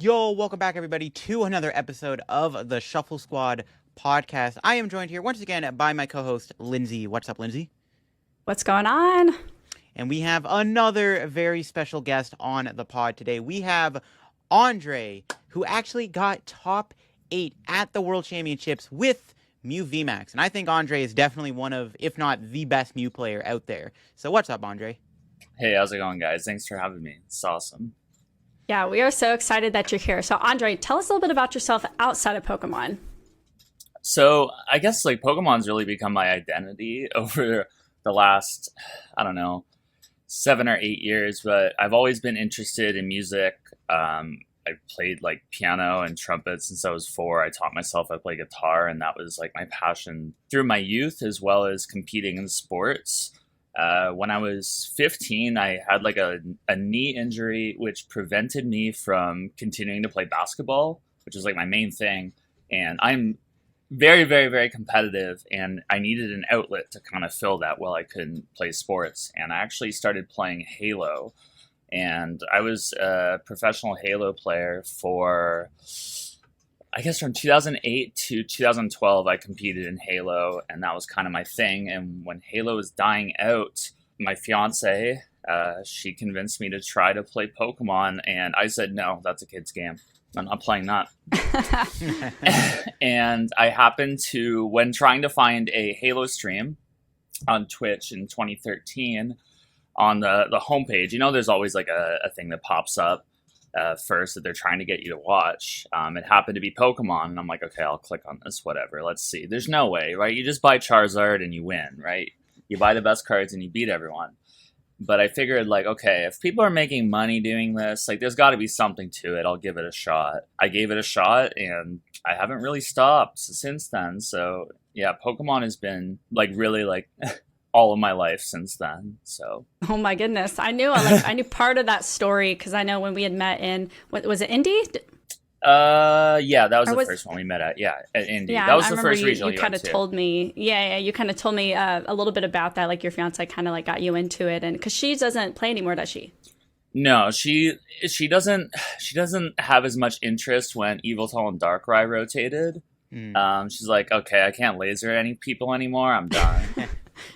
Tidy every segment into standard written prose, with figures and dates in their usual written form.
Yo, welcome back, everybody, to another episode of the Shuffle Squad podcast. I am joined here once again by my co-host, Lindsay. What's up, Lindsay? What's going on? And we have another very special guest on the pod today. We have André, who actually got top 8 at the World Championships with Mew Vmax. And I think André is definitely one of, if not the best Mew player out there. So what's up, André? Hey, how's it going, guys? Thanks for having me. It's awesome. Yeah, we are so excited that you're here. So, Andre, tell us a little bit about yourself outside of Pokemon. So I guess Pokemon's really become my identity over the last, I don't know, 7 or 8 years, but I've always been interested in music. I played piano and trumpet since I was 4. I taught myself how to play guitar, and that was my passion through my youth, as well as competing in sports. When I was 15, I had a knee injury, which prevented me from continuing to play basketball, which was my main thing. And I'm very, very, very competitive, and I needed an outlet to kind of fill that while I couldn't play sports. And I actually started playing Halo, and I was a professional Halo player for, I guess, from 2008 to 2012, I competed in Halo, and that was kind of my thing. And when Halo was dying out, my fiance, she convinced me to try to play Pokemon, and I said, no, that's a kid's game. I'm not playing that. And I happened to, when trying to find a Halo stream on Twitch in 2013, on the homepage, there's always a thing that pops up first that they're trying to get you to watch. It happened to be Pokemon, and I'm like, okay, I'll click on this, whatever. Let's see. There's no way, right? You just buy Charizard and you win, right? You buy the best cards and you beat everyone. But I figured, okay, if people are making money doing this, there's got to be something to it. I'll give it a shot. I gave it a shot, and I haven't really stopped since then. So, yeah, Pokemon has been, really, all of my life since then. So, Oh my goodness, I knew I knew part of that story because I know when we had met in what was it, Indy? Yeah, that was Or the was first one we met at. Yeah, at Indy. Yeah, That was I the remember first you, regional you you kind went of to. told me. Yeah, you kind of told me a little bit about that. Like your fiance kind of got you into it, and because she doesn't play anymore, does she? No, she doesn't have as much interest when Eviltal and Darkrai rotated. She's like, okay, I can't laser any people anymore. I'm done.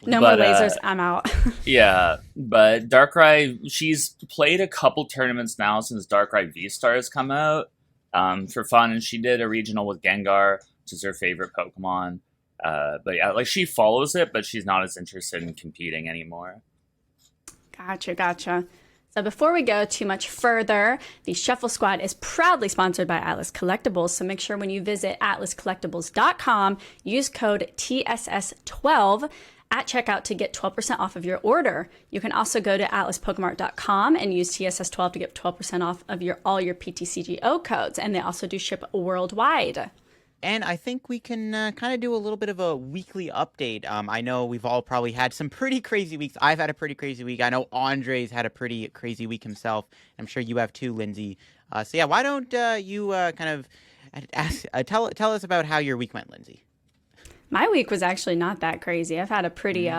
No But, more lasers. I'm out. Yeah, but Darkrai, she's played a couple tournaments now since Darkrai V-Star has come out for fun, and she did a regional with Gengar, which is her favorite Pokemon. But yeah, she follows it, but she's not as interested in competing anymore. Gotcha. So before we go too much further, the Shuffle Squad is proudly sponsored by Atlas Collectibles. So make sure when you visit atlascollectibles.com, use code TSS12 at checkout to get 12% off of your order. You can also go to atlaspokemart.com and use TSS12 to get 12% off of all your PTCGO codes. And they also do ship worldwide. And I think we can kind of do a little bit of a weekly update. I know we've all probably had some pretty crazy weeks. I've had a pretty crazy week. I know Andre's had a pretty crazy week himself. I'm sure you have too, Lindsay. So yeah, why don't you kind of tell us about how your week went, Lindsay? My week was actually not that crazy. I've had a pretty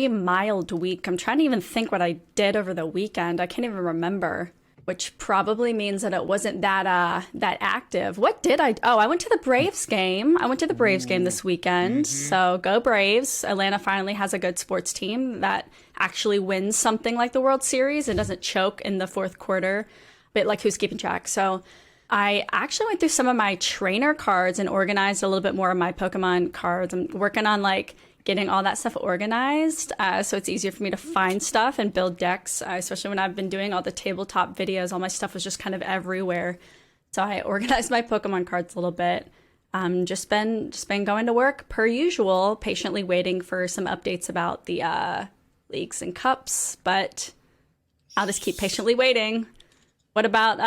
mild week. I'm trying to even think what I did over the weekend. I can't even remember, which probably means that it wasn't that active. What did I? Oh, I went to the Braves game. I went to the Braves game this weekend. So go Braves. Atlanta finally has a good sports team that actually wins something like the World Series and doesn't choke in the fourth quarter. But who's keeping track? So I actually went through some of my trainer cards and organized a little bit more of my Pokemon cards. I'm working on getting all that stuff organized, so it's easier for me to find stuff and build decks, especially when I've been doing all the tabletop videos. All my stuff was just kind of everywhere, so I organized my Pokemon cards a little bit. Just been going to work per usual, patiently waiting for some updates about the leagues and cups, but I'll just keep patiently waiting. What about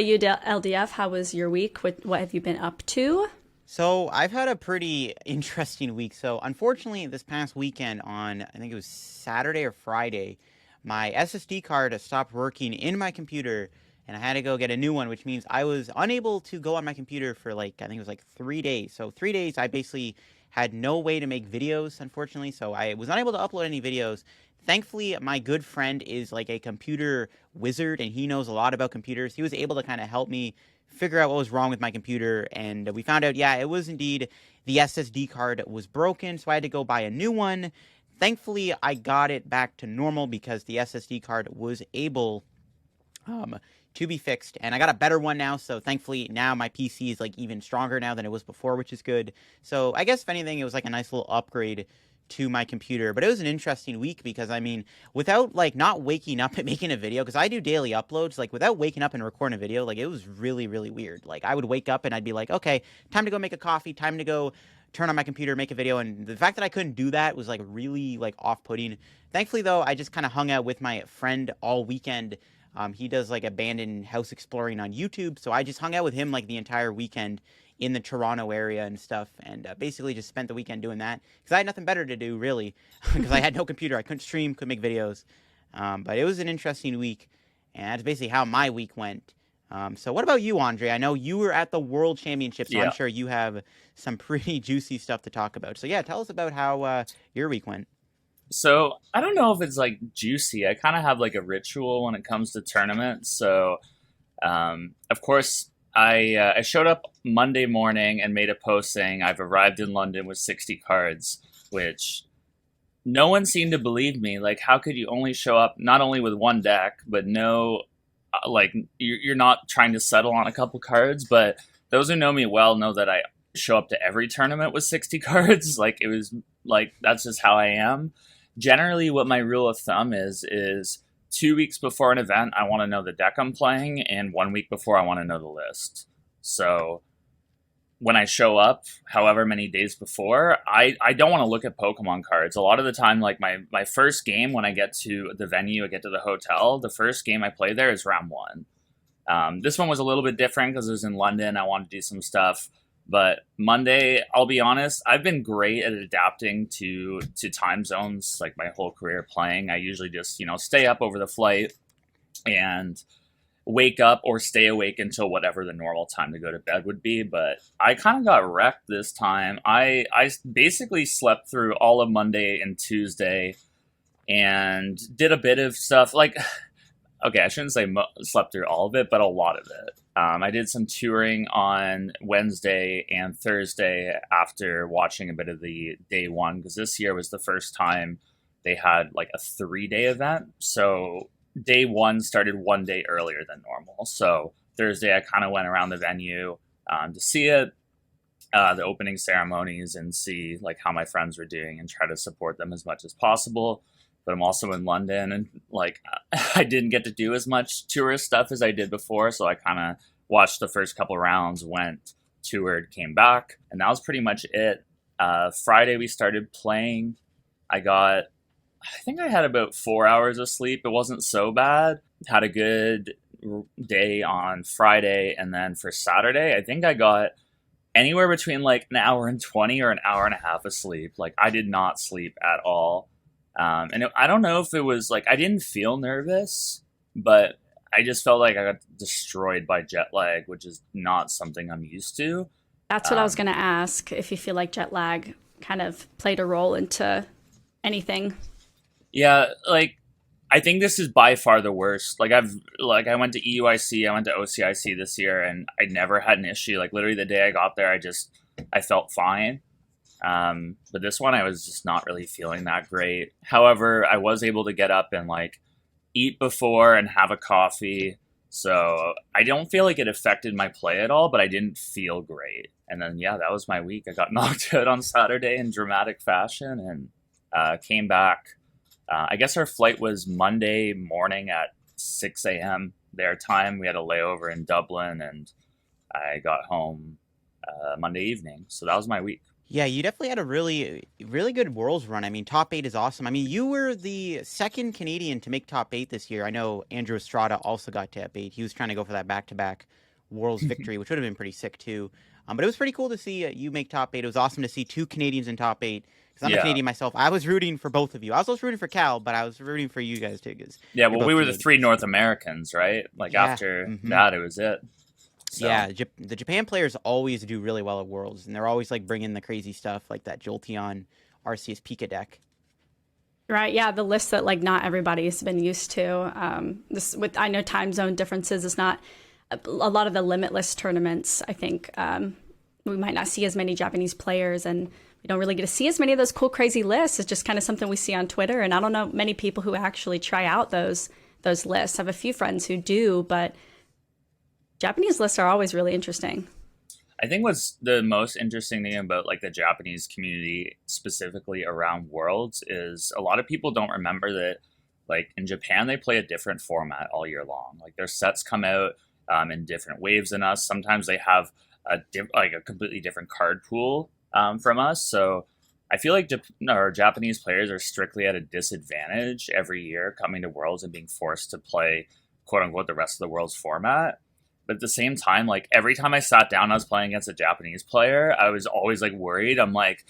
you, LDF? How was your week? What have you been up to? So I've had a pretty interesting week. So unfortunately, this past weekend on, I think it was Saturday or Friday, my SSD card stopped working in my computer, and I had to go get a new one, which means I was unable to go on my computer for I think it was 3 days. So 3 days I basically had no way to make videos, unfortunately, so I was unable to upload any videos. Thankfully, my good friend is like a computer wizard, and he knows a lot about computers. He was able to kind of help me figure out what was wrong with my computer, and we found out, yeah, it was indeed the SSD card was broken, so I had to go buy a new one. Thankfully, I got it back to normal because the SSD card was able to be fixed, and I got a better one now, so thankfully now my PC is like even stronger now than it was before, which is good. So I guess if anything, it was like a nice little upgrade to my computer. But it was an interesting week because, I mean, without like not waking up and making a video, because I do daily uploads, like without waking up and recording a video, like it was really, really weird. Like I would wake up and I'd be like, okay, time to go make a coffee, time to go turn on my computer, make a video, and the fact that I couldn't do that was like really like off-putting. Thankfully though, I just kind of hung out with my friend all weekend. He does like abandoned house exploring on YouTube, so I just hung out with him like the entire weekend in the Toronto area and stuff, and basically just spent the weekend doing that because I had nothing better to do really, because I had no computer, I couldn't stream, couldn't make videos. But it was an interesting week, and that's basically how my week went. So what about you, Andre? I know you were at the World Championship, so Yeah. I'm sure you have some pretty juicy stuff to talk about. So yeah, tell us about how your week went. So I don't know if it's like juicy. I kind of have like a ritual when it comes to tournaments. So, of course, I showed up Monday morning and made a post saying I've arrived in London with 60 cards, which no one seemed to believe me. Like, how could you only show up not only with one deck, but no, like you're not trying to settle on a couple cards. But those who know me well know that I show up to every tournament with 60 cards. Like it was like that's just how I am. Generally, what my rule of thumb is 2 weeks before an event, I want to know the deck I'm playing, and 1 week before, I want to know the list. So when I show up, however many days before, I don't want to look at Pokemon cards. A lot of the time, like my first game, when I get to the venue, I get to the hotel, the first game I play there is round one. This one was a little bit different because it was in London. I wanted to do some stuff. But Monday, I'll be honest, I've been great at adapting to time zones like my whole career playing. I usually just, stay up over the flight and wake up or stay awake until whatever the normal time to go to bed would be. But I kind of got wrecked this time. I basically slept through all of Monday and Tuesday and did a bit of stuff like, okay, I shouldn't say slept through all of it, but a lot of it. I did some touring on Wednesday and Thursday after watching a bit of the day one, because this year was the first time they had like a 3-day event. So day one started 1 day earlier than normal. So Thursday, I kind of went around the venue to see it, the opening ceremonies, and see like how my friends were doing and try to support them as much as possible. But I'm also in London, and like I didn't get to do as much tourist stuff as I did before. So I kind of watched the first couple rounds, went, toured, came back, and that was pretty much it. Friday we started playing. I think I had about 4 hours of sleep. It wasn't so bad. Had a good day on Friday, and then for Saturday, I think I got anywhere between like an hour and 20 or an hour and a half of sleep. Like I did not sleep at all. I don't know if it was like I didn't feel nervous, but I just felt like I got destroyed by jet lag, which is not something I'm used to. That's what I was going to ask, if you feel like jet lag kind of played a role into anything. Yeah, like I think this is by far the worst. Like I went to EUIC, I went to OCIC this year, and I never had an issue. Like literally the day I got there, I felt fine. But this one I was just not really feeling that great. However, I was able to get up and like eat before and have a coffee. So I don't feel like it affected my play at all, but I didn't feel great. And then, yeah, that was my week. I got knocked out on Saturday in dramatic fashion and came back. I guess our flight was Monday morning at 6 a.m. their time. We had a layover in Dublin, and I got home Monday evening. So that was my week. Yeah, you definitely had a really, really good Worlds run. I mean, top 8 is awesome. I mean, you were the second Canadian to make top 8 this year. I know Andrew Estrada also got top 8. He was trying to go for that back-to-back Worlds victory, which would have been pretty sick too. But it was pretty cool to see you make top 8. It was awesome to see 2 Canadians in top 8. Because I'm a Canadian myself. I was rooting for both of you. I was also rooting for Cal, but I was rooting for you guys too. Yeah, well, we were the 3 North Americans, right? Like after that, it was it. So Yeah, the Japan players always do really well at Worlds, and they're always like bringing the crazy stuff like that Jolteon Arceus Pika deck. Right, yeah, the list that like not everybody's been used to. This with I know time zone differences is not a lot of the limitless tournaments. I think we might not see as many Japanese players, and we don't really get to see as many of those cool, crazy lists. It's just kind of something we see on Twitter, and I don't know many people who actually try out those lists. I have a few friends who do, but Japanese lists are always really interesting. I think what's the most interesting thing about like the Japanese community specifically around Worlds is a lot of people don't remember that like in Japan they play a different format all year long. Like their sets come out in different waves than us. Sometimes they have a completely different card pool from us. So I feel like our Japanese players are strictly at a disadvantage every year coming to Worlds and being forced to play quote unquote the rest of the Worlds format. But at the same time, like every time I sat down, I was playing against a Japanese player. I was always like worried. I'm like,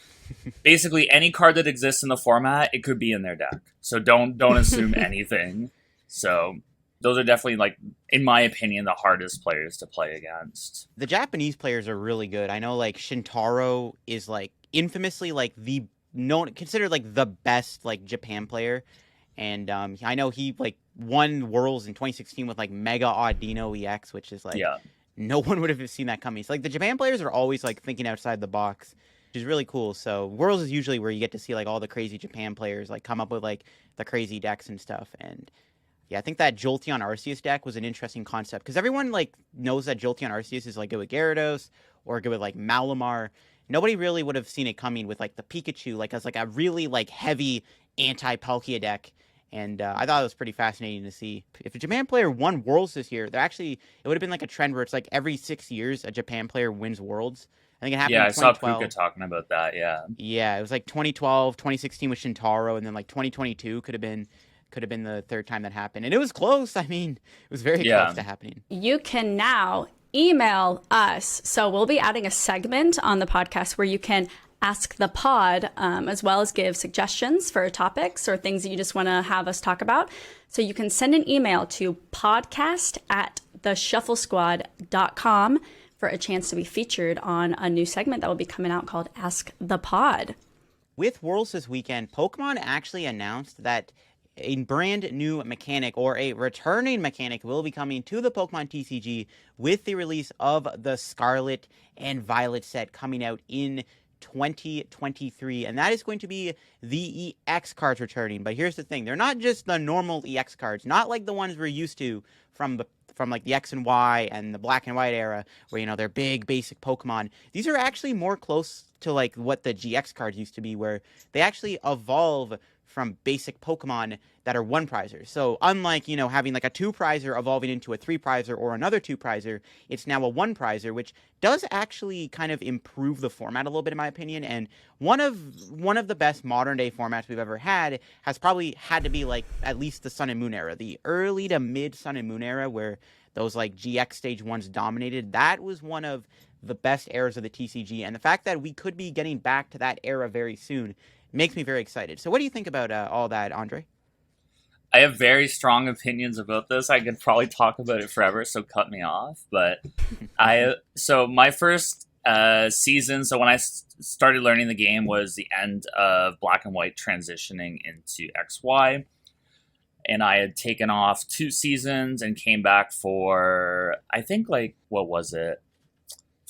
basically any card that exists in the format, it could be in their deck. So don't assume anything. So those are definitely like, in my opinion, the hardest players to play against. The Japanese players are really good. I know like Shintaro is like infamously like considered like the best like Japan player. And I know he like won Worlds in 2016 with like Mega Audino EX, which is like no one would have seen that coming. So like the Japan players are always like thinking outside the box, which is really cool. So Worlds is usually where you get to see like all the crazy Japan players like come up with like the crazy decks and stuff. And yeah, I think that Jolteon Arceus deck was an interesting concept because everyone like knows that Jolteon Arceus is like good with Gyarados or good with like Malamar. Nobody really would have seen it coming with like the Pikachu like as like a really like heavy anti-Palkia deck. And I thought it was pretty fascinating to see. If a Japan player won Worlds this year, it would have been like a trend where it's like every 6 years a Japan player wins Worlds. I think it happened in 2012. Yeah, I saw Puka talking about that, yeah. Yeah, it was like 2012, 2016 with Shintaro, and then like 2022 could have been the third time that happened. And it was close. I mean, it was very close to happening. You can now email us. So we'll be adding a segment on the podcast where you can ask the pod, as well as give suggestions for topics or things that you just want to have us talk about. So you can send an email to podcast@theshufflesquad.com for a chance to be featured on a new segment that will be coming out called Ask the Pod. With Worlds this weekend, Pokemon actually announced that a brand new mechanic or a returning mechanic will be coming to the Pokemon TCG with the release of the Scarlet and Violet set coming out in 2023, and that is going to be the EX cards returning. But here's the thing, they're not just the normal EX cards, not like the ones we're used to from like the X and Y and the Black and White era, where you know they're big basic Pokemon. These are actually more close to like what the GX cards used to be, where they actually evolve from basic Pokemon that are one prizers. So unlike, you know, having like a two prizer evolving into a three prizer or another two prizer, it's now a one prizer, which does actually kind of improve the format a little bit in my opinion. And one of the best modern day formats we've ever had has probably had to be like at least the Sun and Moon era, the early to mid Sun and Moon era, where those like GX stage ones dominated. That was one of the best eras of the TCG, and the fact that we could be getting back to that era very soon makes me very excited. So what do you think about all that, Andre? I have very strong opinions about this. I could probably talk about it forever, so cut me off. But so my first season, so when I started learning the game was the end of Black and White transitioning into XY. And I had taken off 2 seasons and came back for, I think, like, what was it?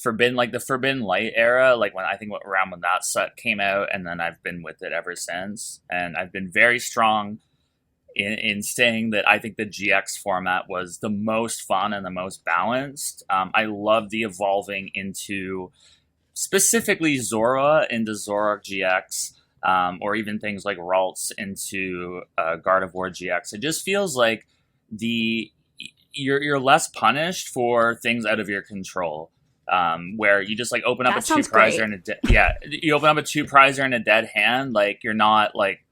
The Forbidden Light era, like around when that set came out, and then I've been with it ever since. And I've been very strong in saying that I think the GX format was the most fun and the most balanced. I love the evolving into specifically Zora into Zoroark GX, or even things like Ralts into Gardevoir GX. It just feels like you're less punished for things out of your control. Where you just like open up a 2-prizer and you open up a 2-prizer and a dead hand, like you're not like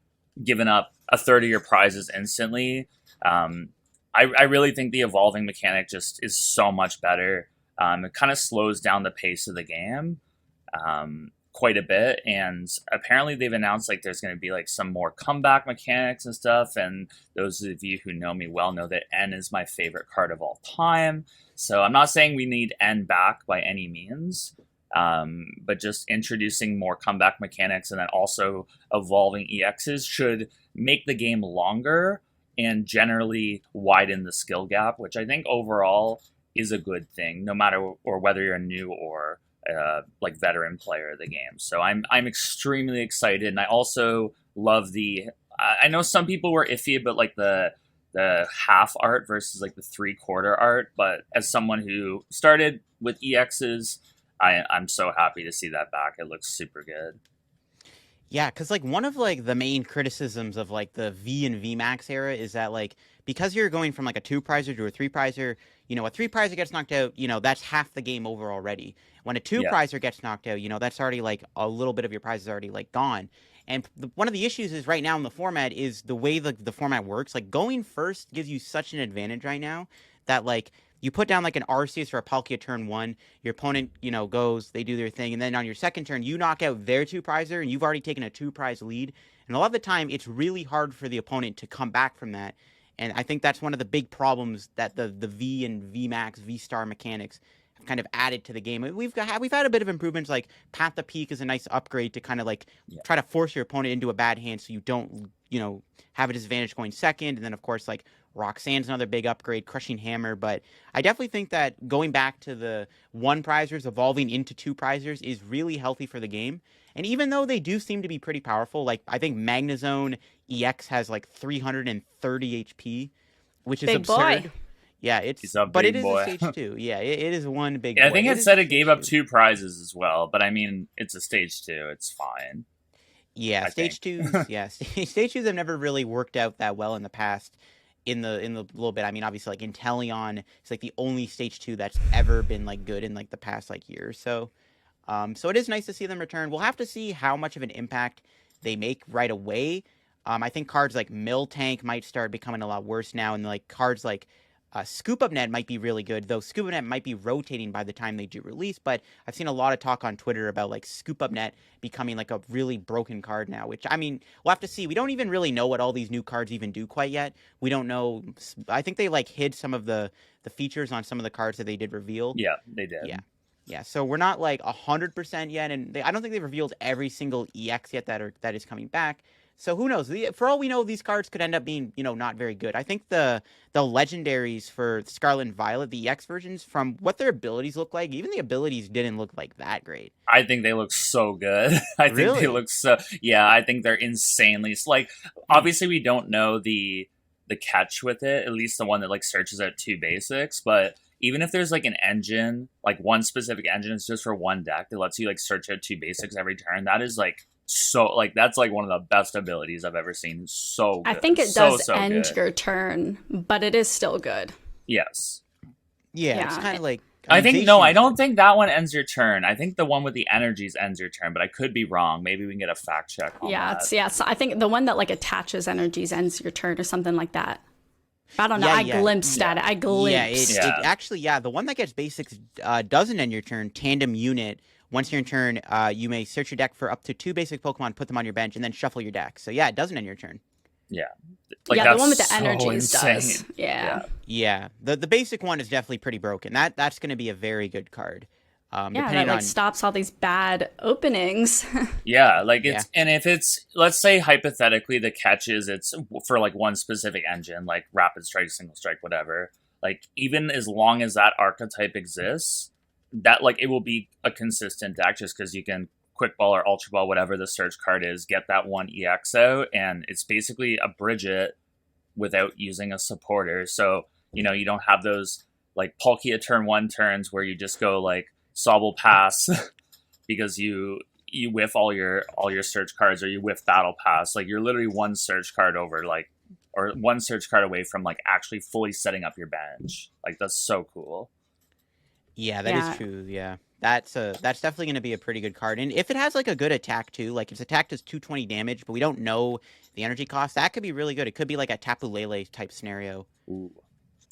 giving up a third of your prizes instantly. I really think the evolving mechanic just is so much better. It kind of slows down the pace of the game. quite a bit, and apparently they've announced like there's going to be like some more comeback mechanics and stuff. And those of you who know me well know that N is my favorite card of all time. So I'm not saying we need N back by any means, but just introducing more comeback mechanics and then also evolving EXs should make the game longer and generally widen the skill gap, which I think overall is a good thing, no matter or whether you're a new or like veteran player of the game. So I'm extremely excited, and I also love the. I know some people were iffy about like the half art versus like the 3/4 art, but as someone who started with EXs, I'm so happy to see that back. It looks super good. Yeah, because like one of like the main criticisms of like the V and Vmax era is that like because you're going from like a 2-prizer to a 3-prizer, you know, a 3-prizer gets knocked out, you know, that's half the game over already. When a 2-prizer gets knocked out, you know, that's already like a little bit of your prize is already like gone. And one of the issues is right now in the format is the way the format works. Like going first gives you such an advantage right now that like you put down like an Arceus or a Palkia turn 1, your opponent, you know, goes, they do their thing, and then on your second turn, you knock out their 2-prizer, and you've already taken a 2-prize lead. And a lot of the time, it's really hard for the opponent to come back from that. And I think that's one of the big problems that the V and VMAX, V-Star mechanics have kind of added to the game. We've had a bit of improvements, like Path to Peak is a nice upgrade to kind of like try to force your opponent into a bad hand so you don't, you know, have a disadvantage going second. And then, of course, like Roxanne's another big upgrade, Crushing Hammer. But I definitely think that going back to the 1-prizers, evolving into 2-prizers is really healthy for the game. And even though they do seem to be pretty powerful, like I think Magnezone EX has like 330 HP, which is Big absurd. boy. Yeah, it is a stage 2. Yeah, it is one big boy. I think it said it gave up 2 prizes as well, but I mean, it's a stage 2. It's fine. Yeah, stage 2s. Yeah, stage 2s have never really worked out that well in the past. In the little bit, I mean, obviously, like Inteleon is like the only stage 2 that's ever been like good in like the past like year or so. So it is nice to see them return. We'll have to see how much of an impact they make right away. I think cards like Miltank might start becoming a lot worse now, and like cards like Scoop Up Net might be really good, though Scoop Up Net might be rotating by the time they do release. But I've seen a lot of talk on Twitter about like Scoop Up Net becoming like a really broken card now, which I mean, we'll have to see. We don't even really know what all these new cards even do quite yet. We don't know. I think they like hid some of the features on some of the cards that they did reveal. Yeah, they did. Yeah. So we're not like 100% yet, and I don't think they've revealed every single EX yet that is coming back. So who knows? For all we know, these cards could end up being, you know, not very good. I think the legendaries for Scarlet and Violet, the EX versions, from what their abilities look like, even the abilities didn't look like that great. I think they look so good. I think they look so. Yeah, I think they're insanely like. Obviously, we don't know the catch with it. At least the one that like searches out 2 basics, but. Even if there's like an engine, like one specific engine is just for one deck that lets you like search out 2 basics every turn, that is like so like that's like one of the best abilities I've ever seen. So good. I think it does end your turn, but it is still good. Yes. Yeah. It's kind of like I don't think that one ends your turn. I think the one with the energies ends your turn, but I could be wrong. Maybe we can get a fact check on that. So I think the one that like attaches energies ends your turn or something like that. I don't know. I glimpsed at it. I glimpsed. It actually, the one that gets basics doesn't end your turn. Tandem Unit. Once you're in turn, you may search your deck for up to 2 basic Pokemon, put them on your bench, and then shuffle your deck. So yeah, it doesn't end your turn. Yeah. Like, the one with the energies does. Yeah. The basic one is definitely pretty broken. That's going to be a very good card. That like stops all these bad openings. Yeah, like it's and if it's, let's say hypothetically the catch is it's for like one specific engine, like Rapid Strike, Single Strike, whatever. Like even as long as that archetype exists, that like it will be a consistent deck just because you can Quick Ball or Ultra Ball, whatever the search card is, get that one EX out, and it's basically a Bridget without using a supporter. So you know you don't have those like Palkia turn 1 turns where you just go like Sobble Pass because you whiff all your search cards, or you whiff Battle Pass. Like you're literally one search card over, like, or one search card away from like actually fully setting up your bench. Like that's so cool. Yeah, that is true. Yeah, that's definitely going to be a pretty good card. And if it has like a good attack too, like if its attack does 220 damage, but we don't know the energy cost, that could be really good. It could be like a Tapu Lele type scenario. Ooh.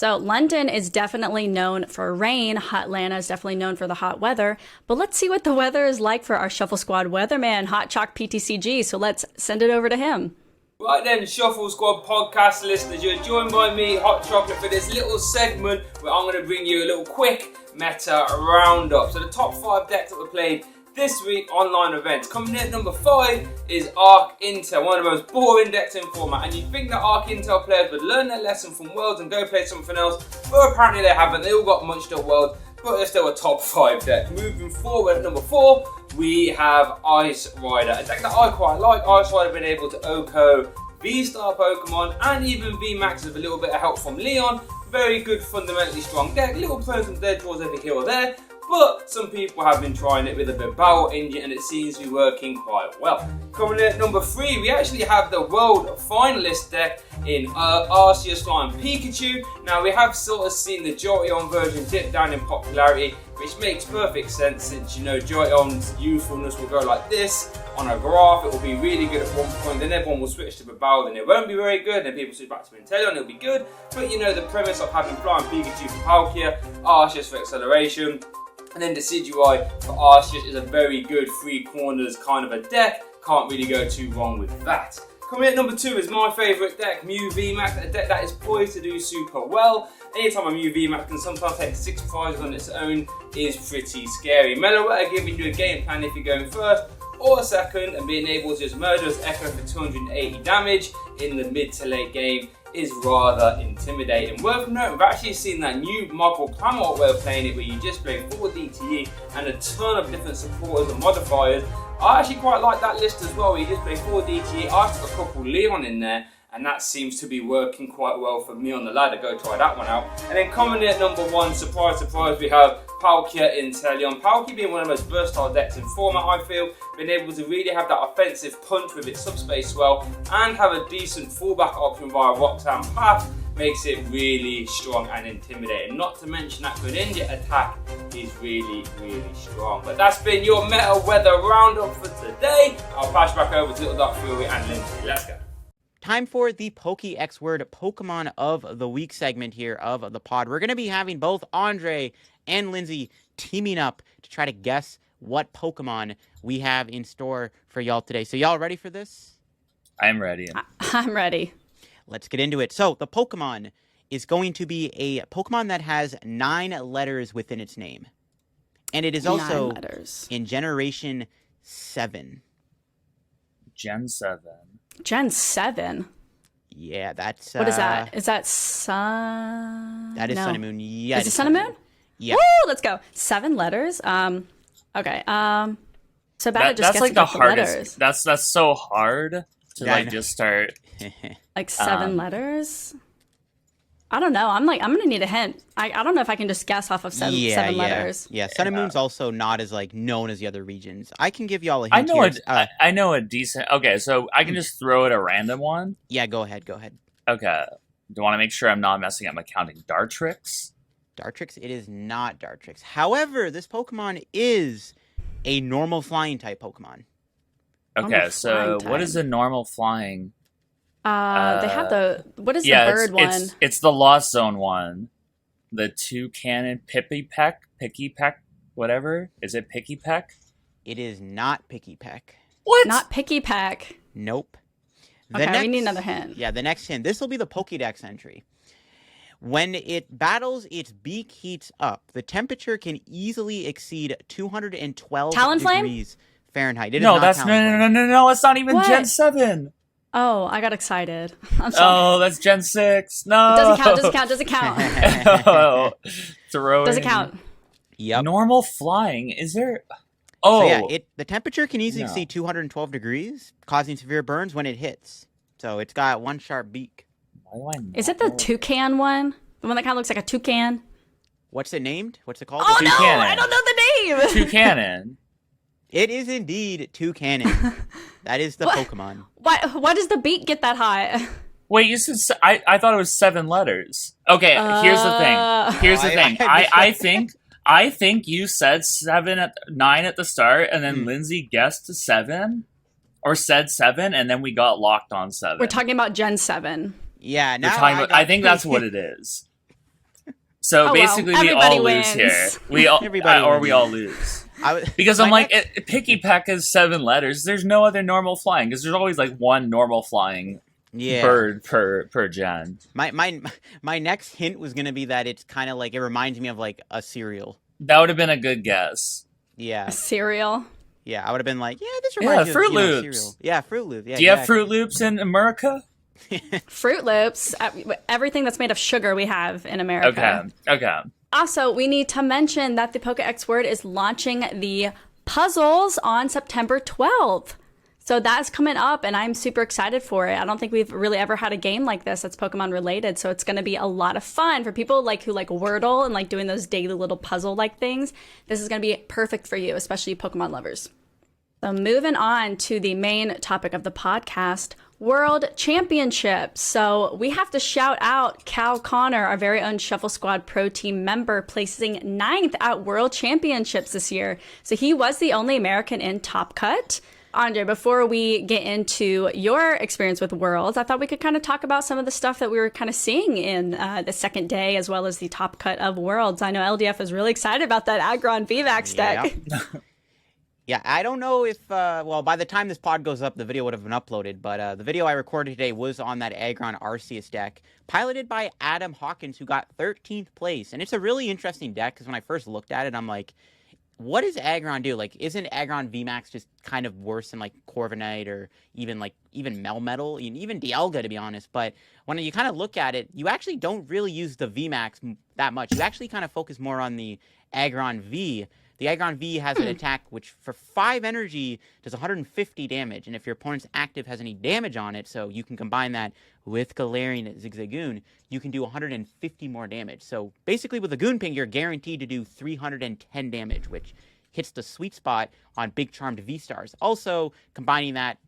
So London is definitely known for rain. Atlanta is definitely known for the hot weather. But let's see what the weather is like for our Shuffle Squad weatherman, Hot Chalk PTCG. So let's send it over to him. Right then, Shuffle Squad podcast listeners, you're joined by me, Hot Chocolate, for this little segment where I'm going to bring you a little quick meta roundup. So the top 5 decks that were played this week online events. Coming in at number 5 is Arc Intel, one of the most boring decks in format. And you'd think that Arc Intel players would learn their lesson from Worlds and go play something else, but apparently they haven't. They all got munched up Worlds, but they're still a top 5 deck. Moving forward at number 4, we have Ice Rider, a deck that I quite like. Ice Rider been able to OHKO V-Star Pokemon and even Vmax with a little bit of help from Leon. Very good, fundamentally strong deck. Little pros and dead draws every here or there. But some people have been trying it with a bit of battle engine and it seems to be working quite well. Coming in at number 3, we actually have the world finalist deck in Arceus Flying Pikachu. Now we have sort of seen the Jolteon version dip down in popularity, which makes perfect sense since, you know, Jolteon's youthfulness will go like this on a graph. It will be really good at one point, then everyone will switch to Babao, then it won't be very good, then people switch back to Inteleon, it'll be good. But you know, the premise of having Flying Pikachu for Palkia, Arceus for acceleration, and then Decidueye for Arceus is a very good 3 corners kind of a deck. Can't really go too wrong with that. Coming in at number 2 is my favourite deck, Mew Vmax, a deck that is poised to do super well. Anytime a Mew Vmax can sometimes take 6 prizes on its own is pretty scary. Meloetta giving you a game plan if you're going first or second, and being able to just murder his Echo for 280 damage in the mid to late game is rather intimidating. Worth noting, we've actually seen that new Marvel Clamart way of playing it, where you just play 4 DTE and a ton of different supporters and modifiers. I actually quite like that list as well, where you just play 4 DTE. I took a couple Leon in there, and that seems to be working quite well for me on the ladder. Go try that one out. And then coming in at number 1, surprise, surprise, we have Palkia Inteleon. Palkia being one of the most versatile decks in format, I feel, being able to really have that offensive punch with its subspace swell and have a decent fallback option via Roxanne Path makes it really strong and intimidating. Not to mention that Greninja attack is really, really strong. But that's been your meta weather roundup for today. I'll pass back over to Littledarkfury and Linty. Let's go. Time for the PokéX Word Pokemon of the Week segment here of the pod. We're going to be having both Andre and Lindsay teaming up to try to guess what Pokemon we have in store for y'all today. So y'all ready for this? I'm ready. I'm ready. Let's get into it. So the Pokemon is going to be a Pokemon that has 9 letters within its name. And it is also in Generation 7. Gen 7. Gen 7? Yeah, that's... what is that? Is that Sun? That is Sun and Moon. Yeah, is it Sun and Moon? Yeah. Woo, let's go. 7 letters? Okay. So bad at just that's like guessing the off hardest. letters. That's so hard to Yeah, just start. Like 7 letters? I don't know. I'm gonna need a hint. I don't know if I can just guess off of seven letters. Yeah, Sun and Moon's also not as like known as the other regions. I can give y'all a hint. I know a decent. Okay, so I can just throw it a random one. Yeah, go ahead. Okay. Do you want to make sure I'm not messing up my counting Dartrix? Dartrix? It is not Dartrix. However, this Pokemon is a normal flying type Pokemon. Okay, so what is a normal flying? They have what is the bird one? It's the Lost Zone one. The 2 cannon Picky Peck, whatever. Is it Picky Peck? It is not Picky Peck. What? Not Picky Peck. Nope. Okay, we need another hint. Yeah, the next hint. This will be the Pokédex entry. When it battles, its beak heats up. The temperature can easily exceed 212 degrees Fahrenheit. It is not Talonflame. No. It's not even What? Gen 7. Oh, I got excited. I'm sorry. Oh, that's Gen 6. No. Doesn't count. Oh, throwing. Doesn't count. Yep. Normal flying. Is there? Oh. So yeah, the temperature can easily exceed 212 degrees, causing severe burns when it hits. So it's got one sharp beak. Why do I Is it the toucan one? The one that kind of looks like a toucan? What's it named? What's it called? Oh, no! Toucannon. I don't know the name! Toucannon. It is indeed Toucannon. That is the Pokemon. Why does the beak get that high? Wait, you said I thought it was 7 letters. Okay, here's the thing. I think you said 9 at the start, and then Lindsay guessed 7, or said 7, and then we got locked on 7. We're talking about Gen 7. Yeah, now I think that's what it is. So Oh, well, basically, we everybody all wins. lose here. We all, Everybody or we wins. all lose. Because my I'm like, next- Picky Peck is 7 letters. There's no other normal flying because there's always like one normal flying bird per gen. My next hint was gonna be that it's kind of like it reminds me of like a cereal. That would have been a good guess. Yeah, Cereal. yeah. I would have been like, yeah, this reminds me Fruit of Loops. cereal. Yeah, Fruit Loops. Yeah, Do you have Fruit Loops in America? Fruit Loops. Everything that's made of sugar we have in America. Okay. Also, we need to mention that the Pokex Word is launching the puzzles on September 12th. So that's coming up, and I'm super excited for it. I don't think we've really ever had a game like this that's Pokemon related, so it's going to be a lot of fun for people like who like Wordle and like doing those daily little puzzle like things. This is going to be perfect for you, especially Pokemon lovers. So moving on to the main topic of the podcast, World Championships. So we have to shout out Cal Connor, our very own Shuffle Squad Pro Team member, placing 9th at World Championships this year. So he was the only American in Top Cut. Andre, before we get into your experience with Worlds, I thought we could kind of talk about some of the stuff that we were kind of seeing in the second day, as well as the Top Cut of Worlds. I know LDF is really excited about that Aggron Vmax deck. Yeah, I don't know if, well, by the time this pod goes up, the video would have been uploaded, but the video I recorded today was on that Aggron Arceus deck, piloted by Adam Hawkins, who got 13th place. And it's a really interesting deck, because when I first looked at it, I'm like, what does Aggron do? Like, isn't Aggron VMAX just kind of worse than, like, Corviknight or even Melmetal, even Dialga, to be honest? But when you kind of look at it, you actually don't really use the VMAX that much. You actually kind of focus more on the Aggron V. The Aggron V has an attack which, for 5 energy, does 150 damage. And if your opponent's active has any damage on it, so you can combine that with Galarian Zigzagoon, you can do 150 more damage. So basically with a Goon Ping, you're guaranteed to do 310 damage, which hits the sweet spot on Big Charmed V-Stars. Also, combining that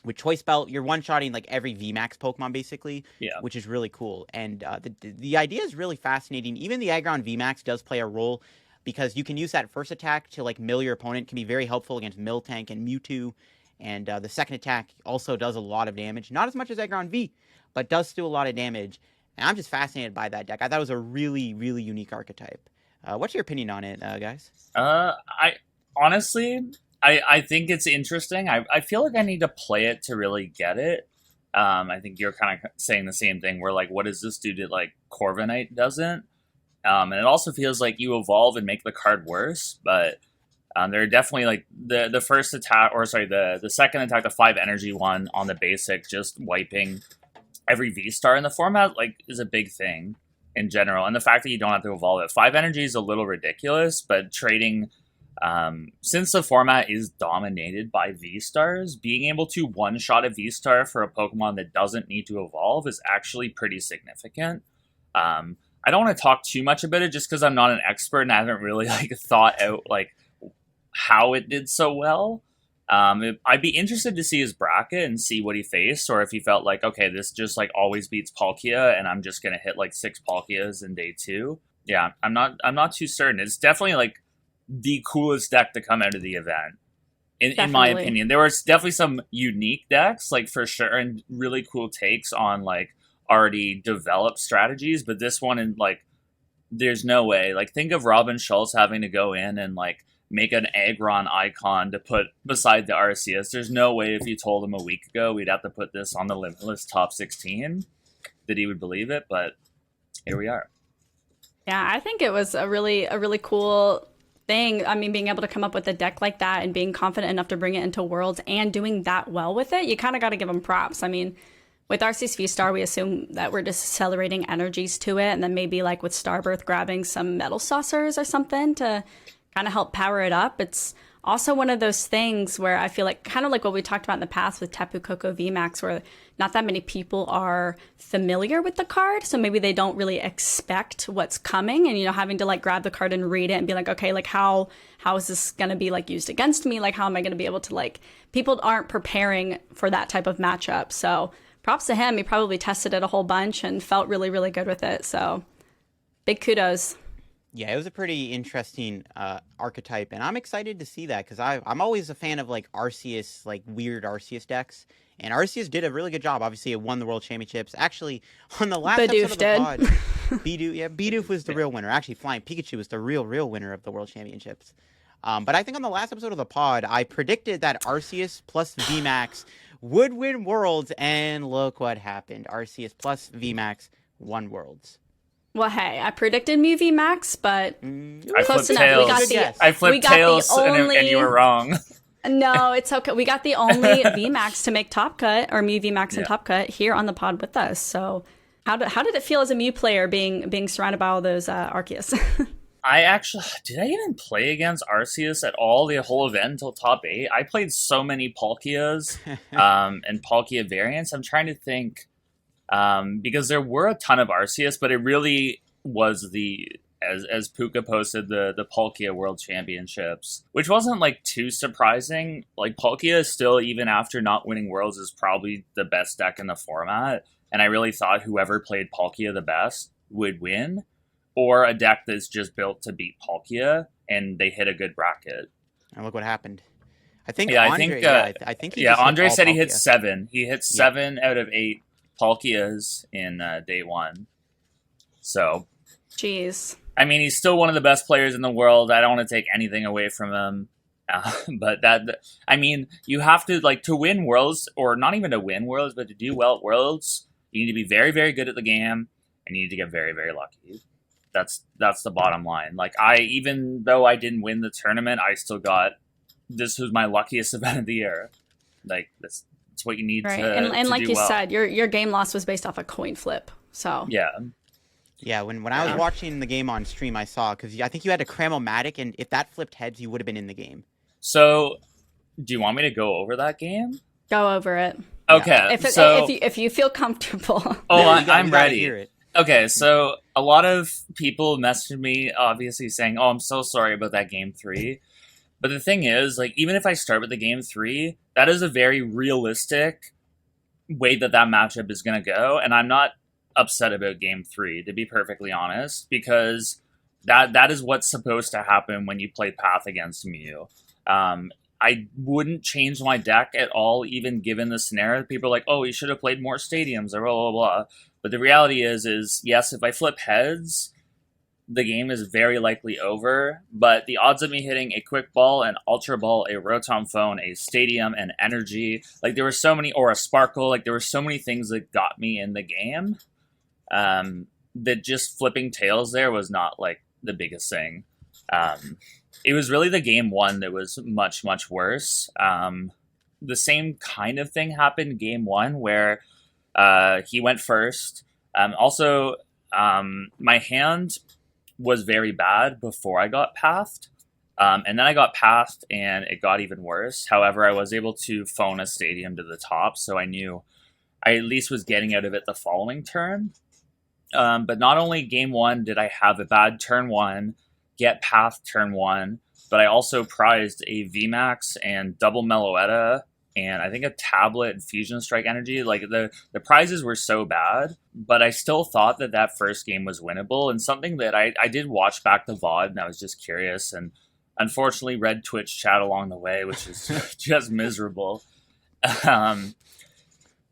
with Choice Belt, you're one-shotting like every VMAX Pokemon, basically, which is really cool. And the idea is really fascinating. Even the Aggron VMAX does play a role, because you can use that first attack to like mill your opponent. It can be very helpful against Miltank and Mewtwo. And the second attack also does a lot of damage. Not as much as Aggron V, but does do a lot of damage. And I'm just fascinated by that deck. I thought it was a really, really unique archetype. What's your opinion on it, guys? I honestly, I think it's interesting. I feel like I need to play it to really get it. I think you're kind of saying the same thing. Where like, what does this do that like Corviknight doesn't? And it also feels like you evolve and make the card worse, but there are definitely like the first attack, or sorry, the second attack, the 5 energy one on the basic, just wiping every V-Star in the format like is a big thing in general. And the fact that you don't have to evolve it. 5 energy is a little ridiculous, but trading, since the format is dominated by V-Stars, being able to one-shot a V-Star for a Pokemon that doesn't need to evolve is actually pretty significant. I don't want to talk too much about it just because I'm not an expert and I haven't really like thought out like how it did so well. I'd be interested to see his bracket and see what he faced, or if he felt like, okay, this just like always beats Palkia and I'm just gonna hit like 6 Palkias in day 2. Yeah, I'm not too certain. It's definitely like the coolest deck to come out of the event. In my opinion, there was definitely some unique decks, like for sure, and really cool takes on like already developed strategies, but this one, and like there's no way, like think of Robin Schultz having to go in and like make an Aggron icon to put beside the Arceus. There's no way if you told him a week ago we'd have to put this on the Limitless top 16 that he would believe it, but here we are. Yeah, I think it was a really cool thing. I mean, being able to come up with a deck like that and being confident enough to bring it into Worlds and doing that well with it, you kind of got to give him props. I mean, with Arceus V-Star, we assume that we're just accelerating energies to it, and then maybe like with Starbirth grabbing some metal saucers or something to kind of help power it up. It's also one of those things where I feel like, kind of like what we talked about in the past with Tapu Koko VMAX, where not that many people are familiar with the card, so maybe they don't really expect what's coming, and having to like grab the card and read it and be like, okay, like how is this going to be like used against me? Like how am I going to be able to, like, people aren't preparing for that type of matchup. So props to him. He probably tested it a whole bunch and felt really, really good with it. So big kudos. Yeah, it was a pretty interesting archetype, and I'm excited to see that because I'm always a fan of like Arceus, like weird Arceus decks, and Arceus did a really good job. Obviously, it won the World Championships. Actually, on the last episode of the pod, Bidoof was the real winner. Actually, Flying Pikachu was the real winner of the World Championships. But I think on the last episode of the pod, I predicted that Arceus plus Vmax would win Worlds, and look what happened. Arceus plus Vmax won Worlds. Well, hey, I predicted Mew Vmax, but I close flipped enough. tails. I flipped tails, and you were wrong. No, it's okay. We got the only Vmax to make Top Cut, or Mew Vmax and Top Cut here on the pod with us. So how did it feel as a Mew player being surrounded by all those Arceus? Did I even play against Arceus at all the whole event until top 8? I played so many Palkias and Palkia variants. I'm trying to think, because there were a ton of Arceus, but it really was as Puka posted, the Palkia World Championships, which wasn't like too surprising. Like Palkia is still, even after not winning Worlds, is probably the best deck in the format, and I really thought whoever played Palkia the best would win. Or a deck that's just built to beat Palkia, and they hit a good bracket. And look what happened. I think Andre said he hit 7. He hit 7 out of 8 Palkias in day 1. So, jeez. I mean, he's still one of the best players in the world. I don't want to take anything away from him. But you have to, like, to win Worlds, or not even to win Worlds, but to do well at Worlds, you need to be very, very good at the game, and you need to get very, very lucky. That's the bottom line. Like, even though I didn't win the tournament, I still this was my luckiest event of the year. Like, that's what you need right. to And like do you well. said, your game loss was based off a coin flip. So yeah. When I was watching the game on stream, I saw, because I think you had a Cramomatic, and if that flipped heads, you would have been in the game. So, do you want me to go over that game? Go over it. Okay. If you feel comfortable. Oh, I'm ready. Hear it. Okay, so a lot of people messaged me, obviously saying, "Oh, I'm so sorry about that game 3." But the thing is, like, even if I start with the game 3, that is a very realistic way that matchup is going to go, and I'm not upset about game 3, to be perfectly honest, because that is what's supposed to happen when you play Path against Mew. I wouldn't change my deck at all, even given the scenario. People are like, "Oh, you should have played more stadiums," or blah, blah, blah. But the reality is yes, if I flip heads, the game is very likely over. But the odds of me hitting a Quick Ball, an Ultra Ball, a Rotom Phone, a Stadium, an Energy, like there were so many, or a Sparkle, like there were so many things that got me in the game, that just flipping tails there was not like the biggest thing. It was really the game 1 that was much, much worse. The same kind of thing happened game 1 where he went first. My hand was very bad before I got pathed. And then I got pathed and it got even worse. However, I was able to phone a Stadium to the top, so I knew I at least was getting out of it the following turn. But not only game 1 did I have a bad turn 1, get pathed turn 1, but I also prized a Vmax and double Meloetta, and I think a tablet and Fusion Strike Energy. Like, the prizes were so bad, but I still thought that first game was winnable, and something that I did watch back the VOD, and I was just curious, and unfortunately read Twitch chat along the way, which is just miserable.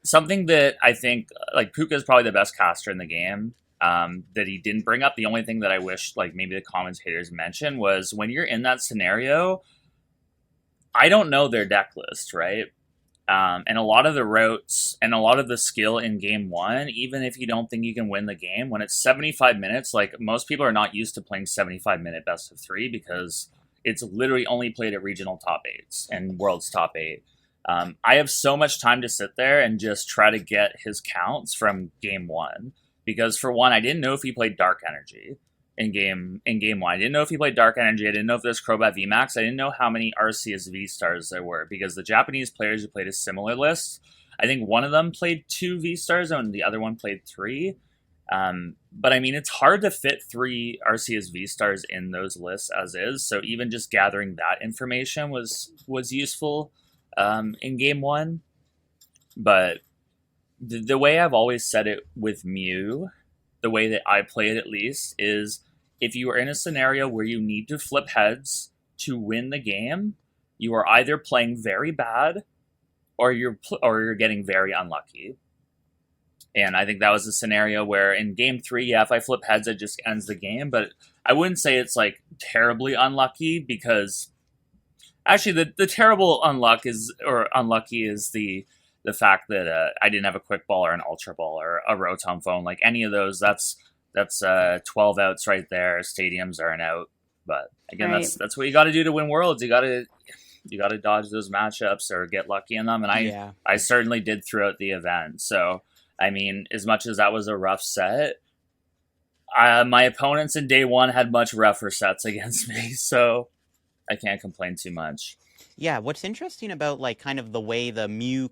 Something that I think, like, Puka is probably the best caster in the game, that he didn't bring up. The only thing that I wish, like, maybe the commentators mentioned was when you're in that scenario, I don't know their deck list, right? And a lot of the routes and a lot of the skill in game 1, even if you don't think you can win the game, when it's 75 minutes, like, most people are not used to playing 75-minute best of 3 because it's literally only played at regional top 8s and world's top 8. I have so much time to sit there and just try to get his counts from game 1. Because for one, I didn't know if he played Dark Energy in game 1. I didn't know if he played Dark Energy. I didn't know if there's Crobat Vmax. I didn't know how many Arceus V-Stars there were. Because the Japanese players who played a similar list, I think one of them played 2 V-Stars and the other one played 3. But I mean, it's hard to fit 3 Arceus V-Stars in those lists as is. So even just gathering that information was useful in game 1. But the way I've always said it with Mew, the way that I play it at least, is if you are in a scenario where you need to flip heads to win the game, you are either playing very bad or you're getting very unlucky. And I think that was a scenario where in game 3, yeah, if I flip heads, it just ends the game. But I wouldn't say it's like terribly unlucky, because actually the terrible unlucky is the fact that I didn't have a quick ball or an ultra ball or a Rotom phone. Like any of those, that's 12 outs right there. Stadiums are an out. But again, Right. that's what you got to do to win Worlds. You got to dodge those matchups or get lucky in them. And I certainly did throughout the event. So I mean, as much as that was a rough set, my opponents in day 1 had much rougher sets against me. So I can't complain too much. Yeah, what's interesting about like kind of the way the Mew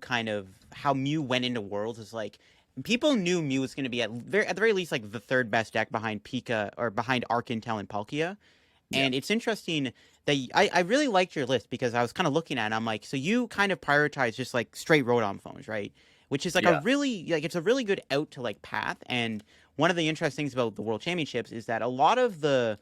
how Mew went into Worlds is like people knew Mew was going to be at the very least like the 3rd best deck behind Pika or behind Arkintel and Palkia. And it's interesting that I really liked your list, because I was kind of looking at it, I'm like, so you kind of prioritize just like straight Rotom phones, right? Which is like a really, like, it's a really good out to like path. And one of the interesting things about the World Championships is that a lot of the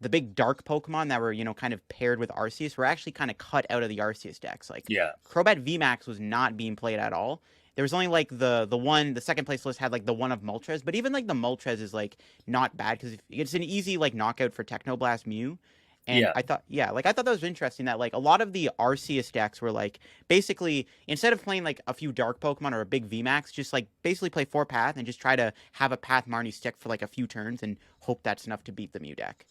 big dark Pokemon that were, kind of paired with Arceus were actually kind of cut out of the Arceus decks. Like, Crobat Vmax was not being played at all. There was only like the second place list had like the one of Moltres, but even like the Moltres is like not bad, because it's an easy like knockout for Technoblast Mew. And I thought that was interesting that like a lot of the Arceus decks were like basically instead of playing like a few dark Pokemon or a big VMAX, just like basically play 4 Path and just try to have a Path Marnie stick for like a few turns and hope that's enough to beat the Mew deck.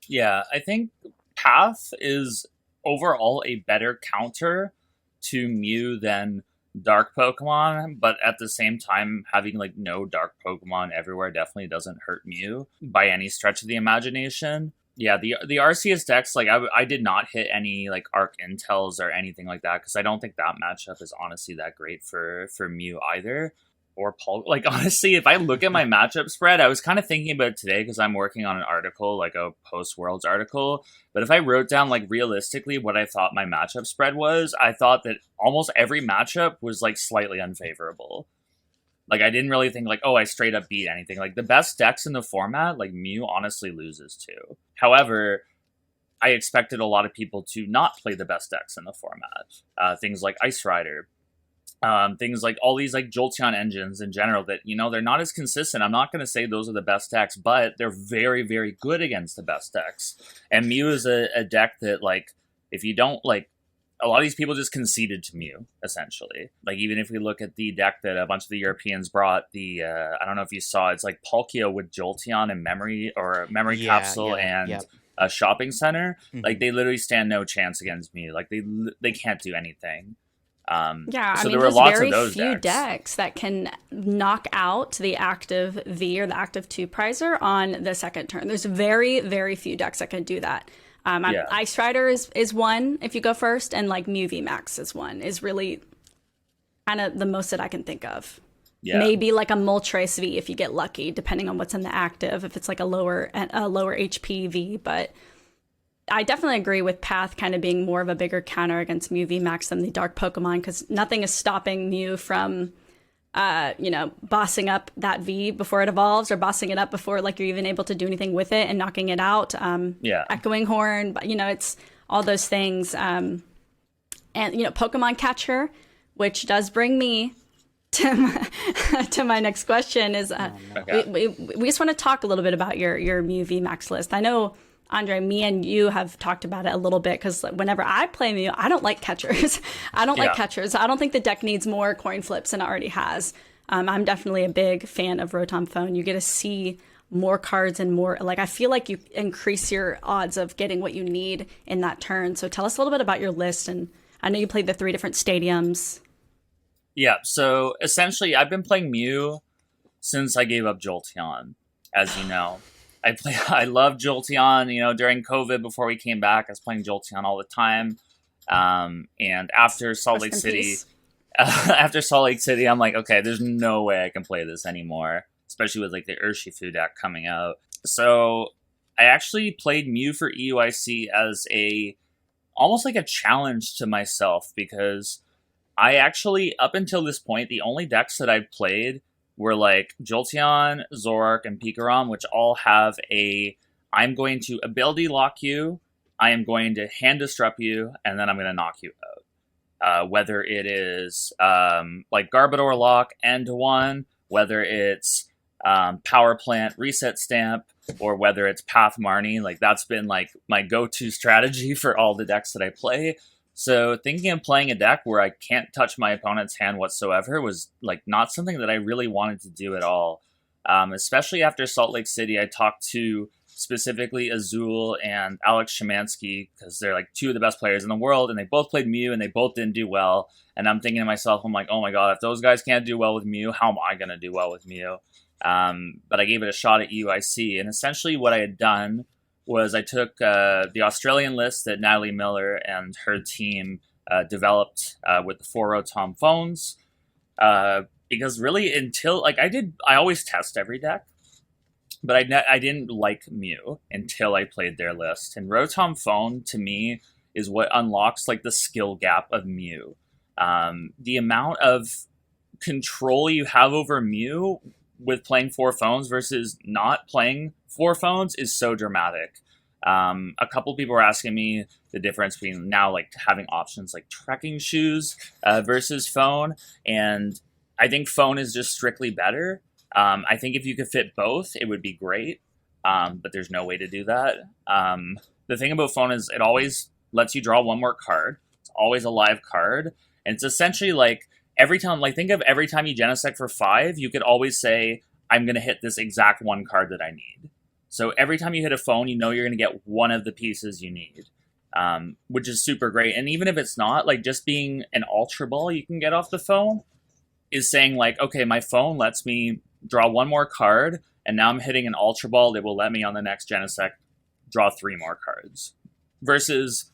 Yeah, I think Path is overall a better counter to Mew than dark Pokemon, but at the same time, having like no dark Pokemon everywhere definitely doesn't hurt Mew by any stretch of the imagination. Yeah, the Arceus decks, like I did not hit any like Arc Intels or anything like that, because I don't think that matchup is honestly that great for Mew either. Or Paul, like honestly, if I look at my matchup spread, I was kind of thinking about it today because I'm working on an article, like a post-Worlds article. But if I wrote down like realistically what I thought my matchup spread was, I thought that almost every matchup was like slightly unfavorable. Like, I didn't really think, like, oh, I straight up beat anything. Like, the best decks in the format, like, Mew honestly loses to. However, I expected a lot of people to not play the best decks in the format. Things like Ice Rider. Things like all these, like, Jolteon engines in general that, they're not as consistent. I'm not going to say those are the best decks, but they're very, very good against the best decks. And Mew is a deck that, like, if you don't, like, a lot of these people just conceded to Mew, essentially. Like, even if we look at the deck that a bunch of the Europeans brought, I don't know if you saw, it's like Palkia with Jolteon and Memory Capsule and a Shopping Center. Mm-hmm. Like, they literally stand no chance against Mew. Like, they can't do anything. So I mean, there were there's lots very of those few decks that can knock out the active V or the active 2 prizer on the second turn. There's very, very few decks that can do that. Ice Rider is one if you go first, and like Mew Vmax is one, is really kind of the most that I can think of. Yeah. Maybe like a Moltres V if you get lucky, depending on what's in the active, if it's like a lower HP V. But I definitely agree with Path kind of being more of a bigger counter against Mew Vmax than the dark Pokemon, because nothing is stopping Mew from bossing up that V before it evolves, or bossing it up before like you're even able to do anything with it and knocking it out. Echoing Horn, but it's all those things. And Pokemon Catcher, which does bring me to my next question is we just want to talk a little bit about your Mew Vmax list. I know, Andre, me and you have talked about it a little bit, because whenever I play Mew, I don't like catchers. I don't like catchers. I don't think the deck needs more coin flips than it already has. I'm definitely a big fan of Rotom Phone. You get to see more cards and more, like, I feel like you increase your odds of getting what you need in that turn. So tell us a little bit about your list. And I know you played the 3 different stadiums. Yeah, so essentially I've been playing Mew since I gave up Jolteon, as you know. I love Jolteon, during COVID before we came back, I was playing Jolteon all the time. And after Salt Lake City, I'm like, okay, there's no way I can play this anymore, especially with like the Urshifu deck coming out. So I actually played Mew for EUIC as almost like a challenge to myself, because I actually, up until this point, the only decks that I've played were like Jolteon, Zoroark, and Pikarom, which all have I'm going to ability lock you, I am going to hand disrupt you, and then I'm going to knock you out. Whether it is like Garbodor lock, end 1, whether it's Power Plant Reset Stamp, or whether it's Path Marnie. Like, that's been like my go-to strategy for all the decks that I play. So thinking of playing a deck where I can't touch my opponent's hand whatsoever was like not something that I really wanted to do at all. Especially after Salt Lake City, I talked to specifically Azul and Alex Szymanski, because they're like two of the best players in the world, and they both played Mew and they both didn't do well. And I'm thinking to myself, I'm like, oh my god, if those guys can't do well with Mew, how am I going to do well with Mew? But I gave it a shot at UIC, and essentially what I had done was I took the Australian list that Natalie Miller and her team developed with the 4 Rotom phones, because really until, like, I always test every deck, but I didn't like Mew until I played their list. And Rotom Phone, to me, is what unlocks, like, the skill gap of Mew. The amount of control you have over Mew with playing 4 phones versus not playing 4 phones is so dramatic. A couple people were asking me the difference between now, like, having options like trekking shoes versus phone, and I think phone is just strictly better. I think if you could fit both, it would be great, but there's no way to do that. The thing about phone is it always lets you draw one more card. It's always a live card, and it's essentially like every time, like, think of every time you Genesect for 5, you could always say, I'm going to hit this exact one card that I need. So every time you hit a phone, you know you're going to get one of the pieces you need, which is super great. And even if it's not, like, just being an Ultra Ball you can get off the phone is saying, like, okay, my phone lets me draw one more card, and now I'm hitting an Ultra Ball that will let me on the next Genesect draw 3 more cards. Versus,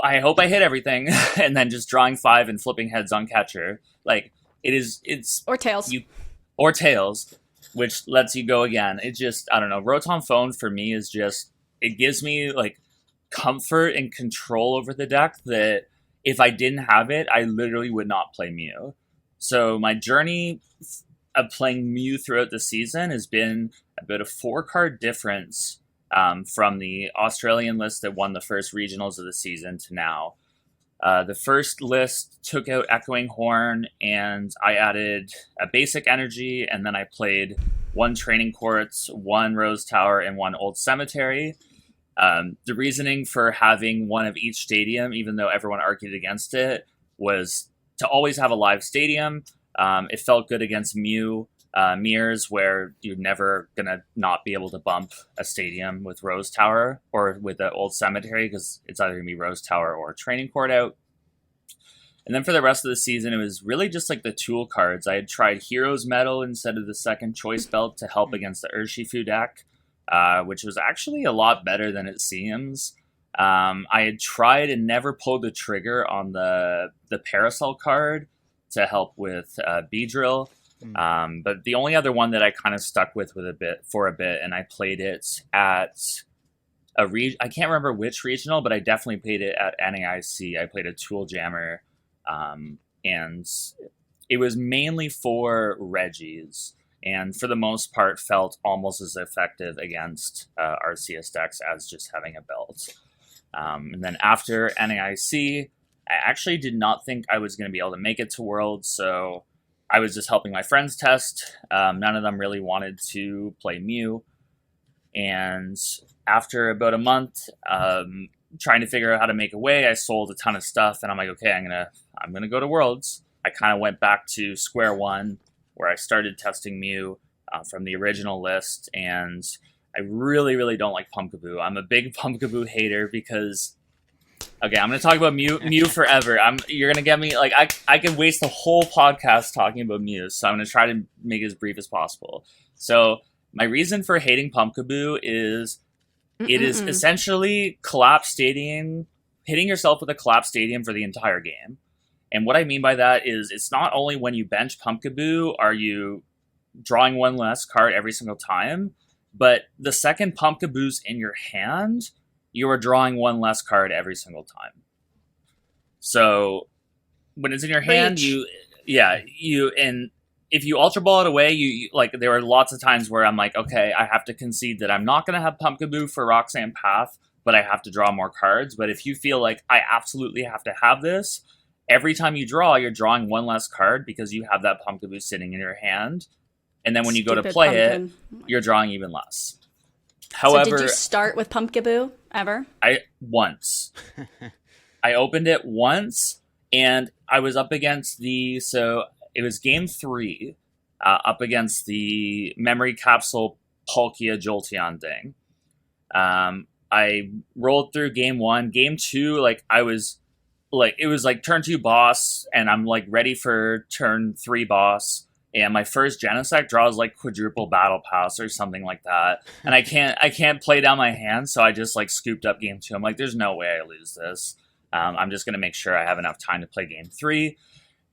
I hope I hit everything, and then just drawing 5 and flipping heads on catcher. Like, it's... Or Tails. Or Tails, which lets you go again. It just, I don't know, Rotom Phone for me is just, it gives me, like, comfort and control over the deck that if I didn't have it, I literally would not play Mew. So my journey of playing Mew throughout the season has been about a 4-card difference from the Australian list that won the first regionals of the season to now. The first list took out Echoing Horn, and I added a basic energy, and then I played 1 Training Courts, 1 Rose Tower, and 1 Old Cemetery. The reasoning for having 1 of each stadium, even though everyone argued against it, was to always have a live stadium. It felt good against Mew mirrors, where you're never going to not be able to bump a stadium with Rose Tower or with the Old Cemetery, because it's either going to be Rose Tower or Training Court out. And then for the rest of the season, it was really just like the tool cards. I had tried Heroes Medal instead of the second choice belt to help against the Urshifu deck, which was actually a lot better than it seems. I had tried and never pulled the trigger on the Parasol card to help with Beedrill. But the only other one that I kind of stuck with a bit, and I played it at I can't remember which regional, but I definitely played it at NAIC. I played a Tool Jammer, and it was mainly for Reggies, and for the most part felt almost as effective against RCS decks as just having a belt. And then after NAIC, I actually did not think I was going to be able to make it to Worlds, so I was just helping my friends test. None of them really wanted to play Mew. And after about a month, trying to figure out how to make a way, I sold a ton of stuff, and I'm like, okay, I'm gonna go to Worlds. I kind of went back to square one, where I started testing Mew from the original list, and I really, really don't like Pumpkaboo. I'm a big Pumpkaboo hater because, okay, I'm going to talk about Mew forever. You're going to get me, like, I could waste the whole podcast talking about Mew, so I'm going to try to make it as brief as possible. So my reason for hating Pumpkaboo is it is essentially collapsed stadium, hitting yourself with a collapsed stadium for the entire game. And what I mean by that is it's not only when you bench Pumpkaboo are you drawing one less card every single time, but the second Pumpkaboo's in your hand, you are drawing one less card every single time. So when it's in your hand, and if you Ultra Ball it away, you like, there were lots of times where I'm like, okay, I have to concede that I'm not going to have Pumpkaboo for Roxanne Path, but I have to draw more cards. But if you feel like I absolutely have to have this, every time you draw, you're drawing one less card because you have that Pumpkaboo sitting in your hand. And then when you go to Stupid play pumpkin. it, you're drawing even less. So However, did you start with Pumpkaboo ever? once. I opened it once, and I was up against so it was game 3, up against the Memory Capsule Palkia Jolteon thing. I rolled through game 1. Game 2, like, I was, like, it was like turn 2 boss, and I'm, like, ready for turn 3 boss. And my first Genesect draws like quadruple battle pass or something like that. And I can't play down my hand, so I just like scooped up game 2. I'm like, there's no way I lose this. I'm just gonna make sure I have enough time to play game 3.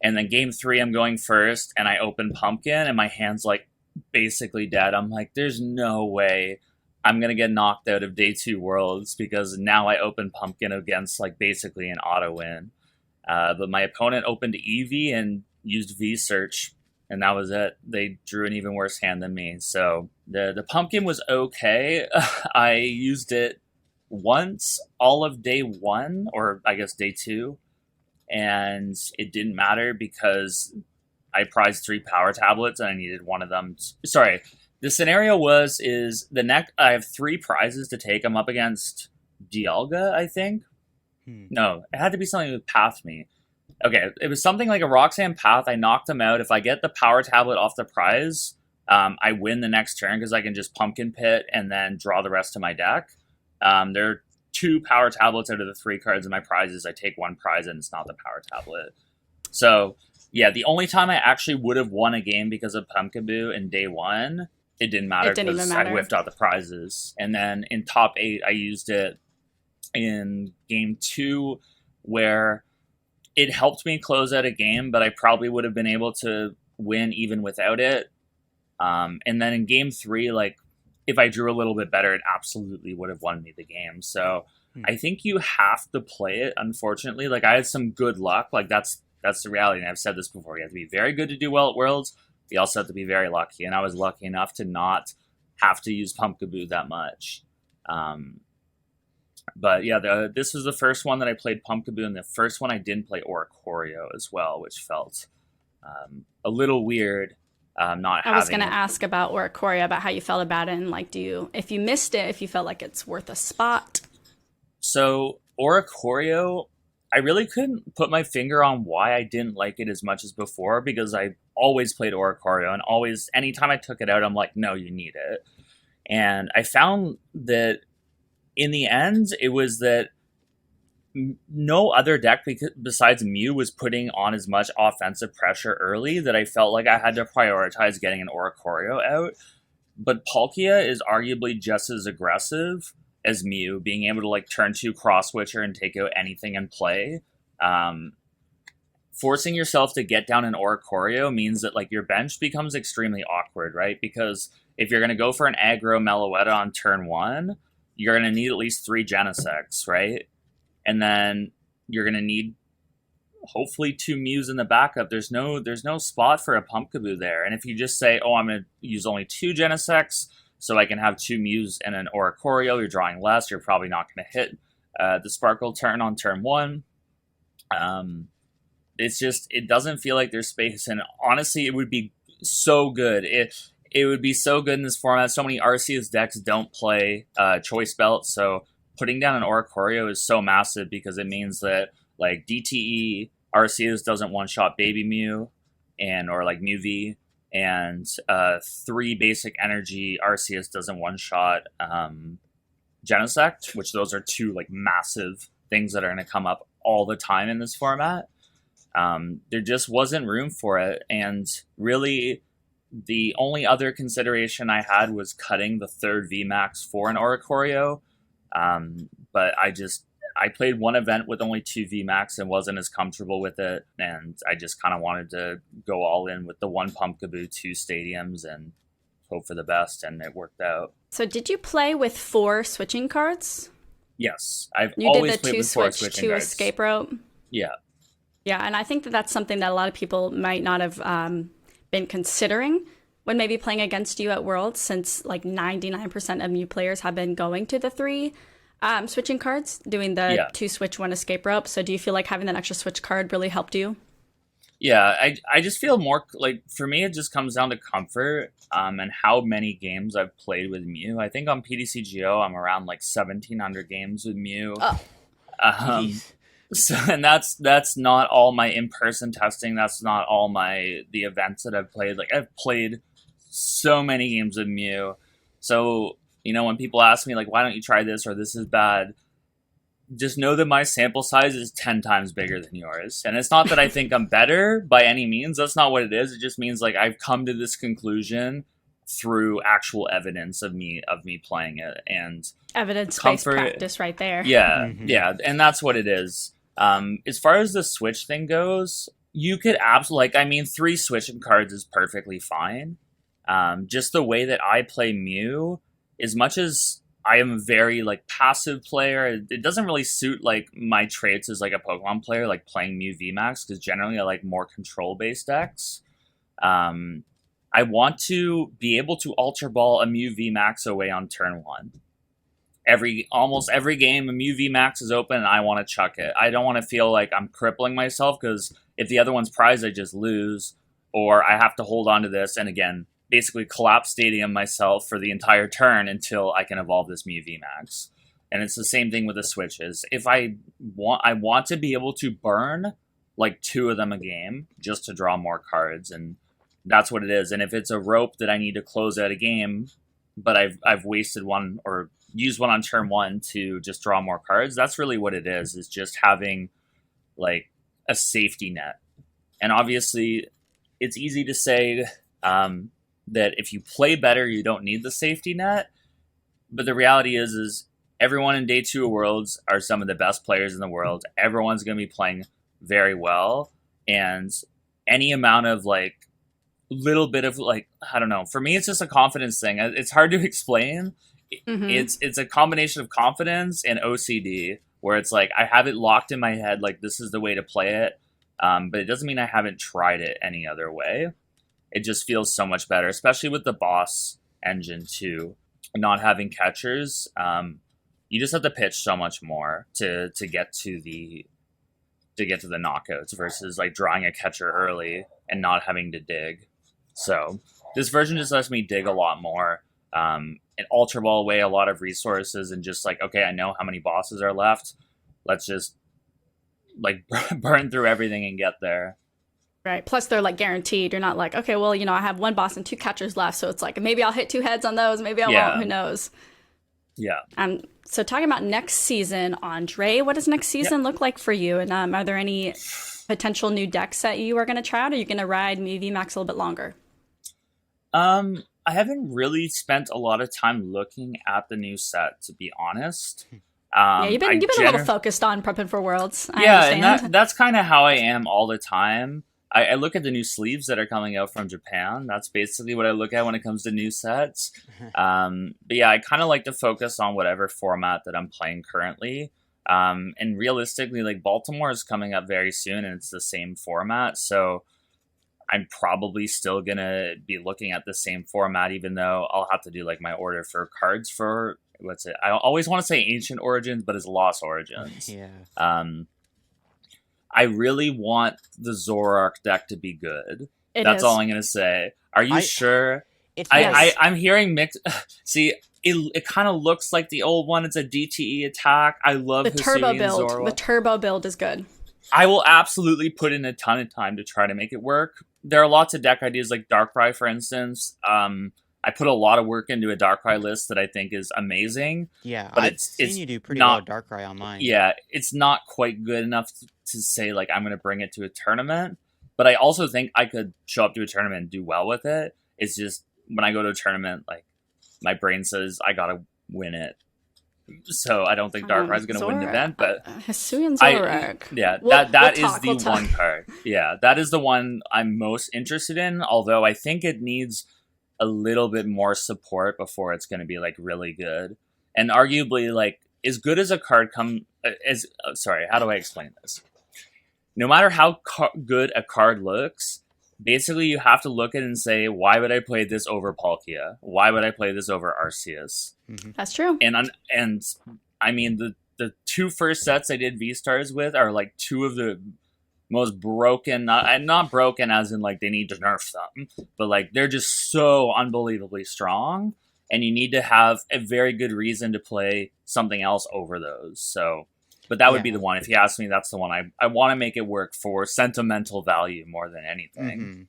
And then game 3 I'm going first, and I open Pumpkin and my hand's like basically dead. I'm like, there's no way I'm gonna get knocked out of day 2 Worlds because now I open Pumpkin against like basically an auto win. But my opponent opened Eevee and used V search. And that was it. They drew an even worse hand than me. So the Pumpkin was okay. I used it once all of day 1, or I guess day 2. And it didn't matter because I prized 3 power tablets and I needed one of them. Sorry. The scenario is I have 3 prizes to take. I'm up against Dialga, I think. No, it had to be something with Path Me. Okay, it was something like a Roxanne Path. I knocked him out. If I get the power tablet off the prize, I win the next turn because I can just Pumpkin Pit and then draw the rest of my deck. There are 2 power tablets out of the 3 cards in my prizes. I take 1 prize and it's not the power tablet. So, yeah, the only time I actually would have won a game because of Pumpkaboo in day 1, it didn't matter because I whiffed out the prizes. And then in top 8, I used it in game 2 where it helped me close out a game, but I probably would have been able to win even without it. And then in game 3, like, if I drew a little bit better, it absolutely would have won me the game. So I think you have to play it, unfortunately. Like, I had some good luck. Like, that's the reality. And I've said this before. You have to be very good to do well at Worlds. You also have to be very lucky. And I was lucky enough to not have to use Pumpkaboo that much. But yeah, this was the first one that I played Pumpkaboo, and the first one I didn't play Oricorio as well, which felt a little weird. Not I was going to ask about Oricorio, about how you felt about it, and like, if you missed it, if you felt like it's worth a spot. So Oricorio, I really couldn't put my finger on why I didn't like it as much as before, because I always played Oricorio, and always, anytime I took it out, I'm like, no, you need it. And I found that in the end, it was that no other deck besides Mew was putting on as much offensive pressure early that I felt like I had to prioritize getting an Oricorio out. But Palkia is arguably just as aggressive as Mew, being able to like turn 2 cross switcher and take out anything in play. Forcing yourself to get down an Oricorio means that like your bench becomes extremely awkward, right? Because if you're going to go for an aggro Meloetta on turn 1, you're going to need at least 3 Genesects, right? And then you're going to need hopefully 2 Mews in the backup. There's no spot for a Pumpkaboo there. And if you just say, oh, I'm going to use only 2 Genesects so I can have 2 Mews and an Oricorio, you're drawing less. You're probably not going to hit the Sparkle turn on turn 1. It's just, it doesn't feel like there's space. And honestly, it would be so good. It would be so good in this format. So many Arceus decks don't play Choice Belt, so putting down an Oricorio is so massive because it means that like DTE Arceus doesn't one-shot Baby Mew or like Mew V, and 3 basic energy Arceus doesn't one-shot Genesect, which those are 2 like massive things that are going to come up all the time in this format. There just wasn't room for it, and really the only other consideration I had was cutting the 3rd Vmax for an Oricorio. But I played one event with only 2 Vmax and wasn't as comfortable with it. And I just kind of wanted to go all in with the 1 Pumpkaboo, 2 stadiums, and hope for the best. And it worked out. So did you play with 4 switching cards? Yes. I've you always did the played 2 with 4 switch, switching 2 cards. escape rope? Yeah. Yeah, and I think that that's something that a lot of people might not have been considering when maybe playing against you at Worlds, since like 99% of Mew players have been going to the 3 Switching cards, doing the Yeah. 2 switch 1 escape rope. So do you feel like having that extra switch card really helped you? Yeah, I just feel more like, for me it just comes down to comfort and how many games I've played with Mew. I think on PDCGO I'm around like 1,700 games with Mew. Oh, Jeez. So, and that's not all my in-person testing. That's not all the events that I've played. Like, I've played so many games with Mew. So, when people ask me like, why don't you try this or this is bad, just know that my sample size is 10 times bigger than yours. And it's not that I think I'm better by any means. That's not what it is. It just means like I've come to this conclusion through actual evidence of me playing it, and evidence-based practice right there. Yeah, yeah, and that's what it is. As far as the Switch thing goes, you could absolutely, 3 switching cards is perfectly fine. Just the way that I play Mew, as much as I am a very passive player, it doesn't really suit my traits as a Pokemon player, playing Mew Vmax, because generally I like more control-based decks. I want to be able to Ultra Ball a Mew Vmax away on turn 1. Almost every game a Mew Vmax is open and I want to chuck it. I don't want to feel like I'm crippling myself, because if the other one's prized, I just lose, or I have to hold on to this and again basically collapse Stadium myself for the entire turn until I can evolve this Mew Vmax. And it's the same thing with the switches. If I want to be able to burn 2 of them a game just to draw more cards, and that's what it is. And if it's a rope that I need to close out a game, but I've wasted one or used one on turn 1 to just draw more cards, that's really what it is just having a safety net. And obviously it's easy to say that if you play better, you don't need the safety net. But the reality is everyone in Day 2 of Worlds are some of the best players in the world. Everyone's going to be playing very well. And any amount of little bit of I don't know. For me, it's just a confidence thing. It's hard to explain. Mm-hmm. It's a combination of confidence and OCD, where it's I have it locked in my head, this is the way to play it. But it doesn't mean I haven't tried it any other way. It just feels so much better, especially with the boss engine too. Not having catchers, you just have to pitch so much more to get to the knockouts versus drawing a catcher early and not having to dig. So this version just lets me dig a lot more, and Ultra Ball away a lot of resources, and just okay, I know how many bosses are left. Let's just burn through everything and get there. Right. Plus, they're guaranteed. You're not okay, well, I have 1 boss and 2 catchers left, so it's maybe I'll hit 2 heads on those, maybe I won't. Who knows? Yeah. So talking about next season, Andre, what does next season look like for you? And are there any potential new decks that you are going to try out? Or are you going to ride Mew Vmax a little bit longer? I haven't really spent a lot of time looking at the new set, to be honest. You've been a little focused on prepping for Worlds. I understand. And that's kind of how I am all the time. I look at the new sleeves that are coming out from Japan. That's basically what I look at when it comes to new sets. But yeah, I kind of like to focus on whatever format that I'm playing currently. And realistically, Baltimore is coming up very soon, and it's the same format. So I'm probably still going to be looking at the same format, even though I'll have to do my order for cards for, what's it? I always want to say Ancient Origins, but it's Lost Origins. Yeah. I really want the Zoroark deck to be good. That's is. all I'm going to say. Are you sure? Yes. I'm hearing mixed. See, it kind of looks like the old one. It's a DTE attack. I love the turbo build. Zoroark. The turbo build is good. I will absolutely put in a ton of time to try to make it work. There are lots of deck ideas like Darkrai, for instance. I put a lot of work into a Darkrai list that I think is amazing. Yeah, but I've seen you do pretty well with Darkrai online. Yeah, it's not quite good enough to say I'm going to bring it to a tournament. But I also think I could show up to a tournament and do well with it. It's just when I go to a tournament, my brain says I got to win it. So I don't think Darkrai's going to win the event, but Hisuian Zoroark. That is the one card. Yeah, that is the one I'm most interested in. Although I think it needs a little bit more support before it's going to be really good. And arguably as good as a card how do I explain this? No matter how good a card looks, basically you have to look at it and say, why would I play this over Palkia? Why would I play this over Arceus? That's true. And I mean, the two first sets I did V-Stars with are like two of the most broken, not broken as in like they need to nerf them, but like they're just so unbelievably strong, and you need to have a very good reason to play something else over those. So, but that would be the one. If you ask me, that's the one. I want to make it work for sentimental value more than anything. Mm-hmm.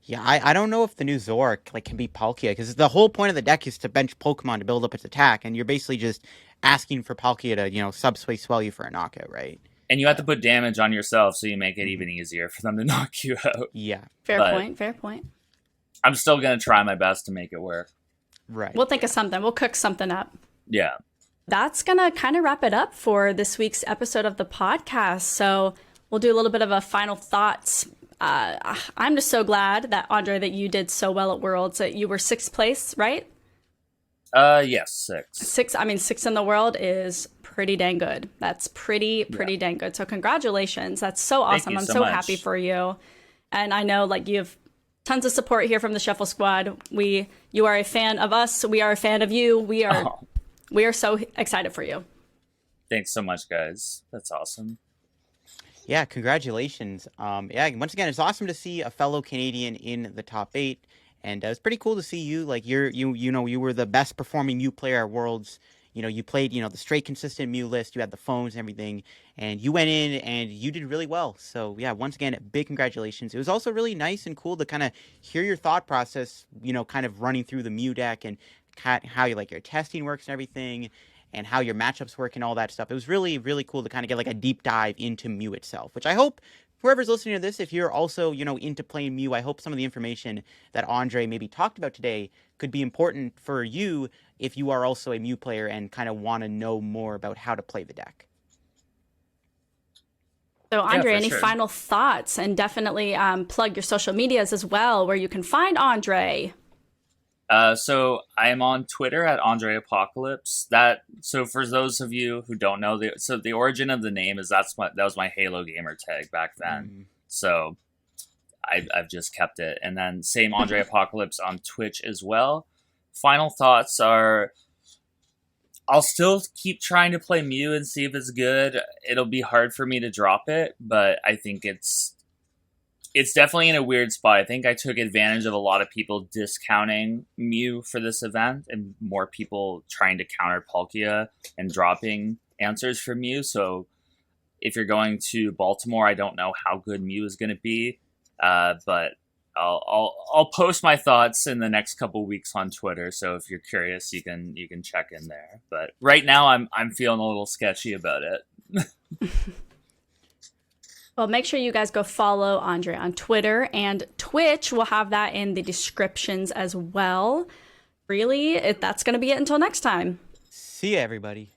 Yeah, I don't know if the new Zork like can beat Palkia, because the whole point of the deck is to bench Pokemon to build up its attack, and you're basically just asking for Palkia to, subspace swell you for a knockout, right? And you have to put damage on yourself, so you make it even easier for them to knock you out. Yeah. Fair point. I'm still going to try my best to make it work. Right. We'll think of something. We'll cook something up. Yeah. That's going to kind of wrap it up for this week's episode of the podcast. So we'll do a little bit of a final thoughts. I'm just so glad that, Andre, that you did so well at Worlds. That you were 6th place, right? Yes, 6. 6. I mean, 6 in the world is pretty dang good. That's pretty dang good. So congratulations. That's so awesome. I'm so happy for you. And I know like you have tons of support here from the Shuffle Squad. You are a fan of us. We are a fan of you. We are so excited for you. Thanks so much, guys. That's awesome. Yeah, congratulations. Once again, it's awesome to see a fellow Canadian in the top 8, and it's pretty cool to see you. Like you were the best performing Mew player at Worlds. You played, the straight consistent Mew list. You had the phones and everything, and you went in and you did really well. So yeah, once again, big congratulations. It was also really nice and cool to kind of hear your thought process, kind of running through the Mew deck and how you like your testing works and everything, and how your matchups work and all that stuff. It was really, really cool to kind of get like a deep dive into Mew itself, which I hope whoever's listening to this, if you're also, into playing Mew, I hope some of the information that Andre maybe talked about today could be important for you if you are also a Mew player and kind of want to know more about how to play the deck. So, Andre, any final thoughts? And definitely plug your social medias as well, where you can find Andre. So I am on Twitter at André Apocalypse. So for those of you who don't know, the origin of the name is that was my Halo gamer tag back then. So I've just kept it. And then same André Apocalypse on Twitch as well. Final thoughts are, I'll still keep trying to play Mew and see if it's good. It'll be hard for me to drop it, but I think it's definitely in a weird spot. I think I took advantage of a lot of people discounting Mew for this event and more people trying to counter Palkia and dropping answers for Mew. So if you're going to Baltimore, I don't know how good Mew is going to be, but I'll post my thoughts in the next couple weeks on Twitter. So if you're curious, you can check in there. But right now, I'm feeling a little sketchy about it. Well, make sure you guys go follow Andre on Twitter and Twitch. We'll have that in the descriptions as well. Really, that's going to be it until next time. See ya, everybody.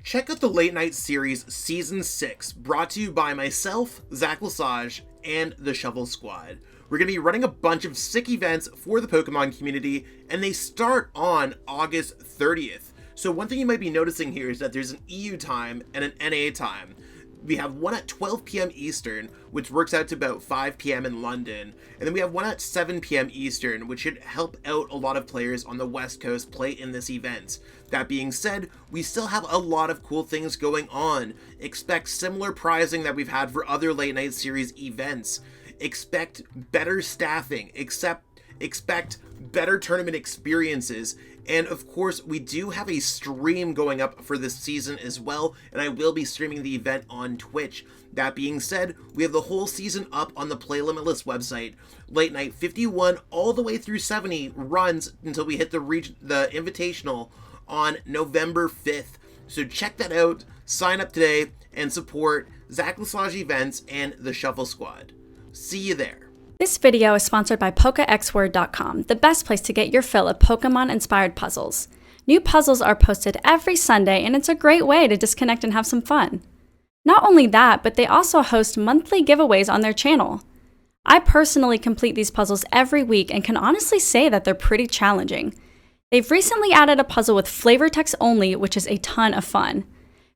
Check out the Late Night Series Season 6, brought to you by myself, Zach Lesage, and the Shuffle Squad. We're going to be running a bunch of sick events for the Pokemon community, and they start on August 30th. So one thing you might be noticing here is that there's an EU time and an NA time. We have one at 12 p.m. Eastern, which works out to about 5 p.m. in London. And then we have one at 7 p.m. Eastern, which should help out a lot of players on the West Coast play in this event. That being said, we still have a lot of cool things going on. Expect similar prizing that we've had for other Late Night Series events. Expect better staffing. Expect better tournament experiences. And of course, we do have a stream going up for this season as well, and I will be streaming the event on Twitch. That being said, we have the whole season up on the Play Limitless website. Late Night 51 all the way through 70 runs until we hit the Invitational on November 5th. So check that out, sign up today, and support Zach Lesage Events and the Shuffle Squad. See you there. This video is sponsored by PokeXWord.com, the best place to get your fill of Pokemon-inspired puzzles. New puzzles are posted every Sunday, and it's a great way to disconnect and have some fun. Not only that, but they also host monthly giveaways on their channel. I personally complete these puzzles every week and can honestly say that they're pretty challenging. They've recently added a puzzle with flavor text only, which is a ton of fun.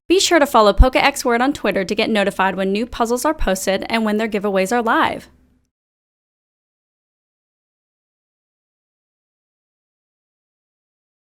Be sure to follow PokeXWord on Twitter to get notified when new puzzles are posted and when their giveaways are live.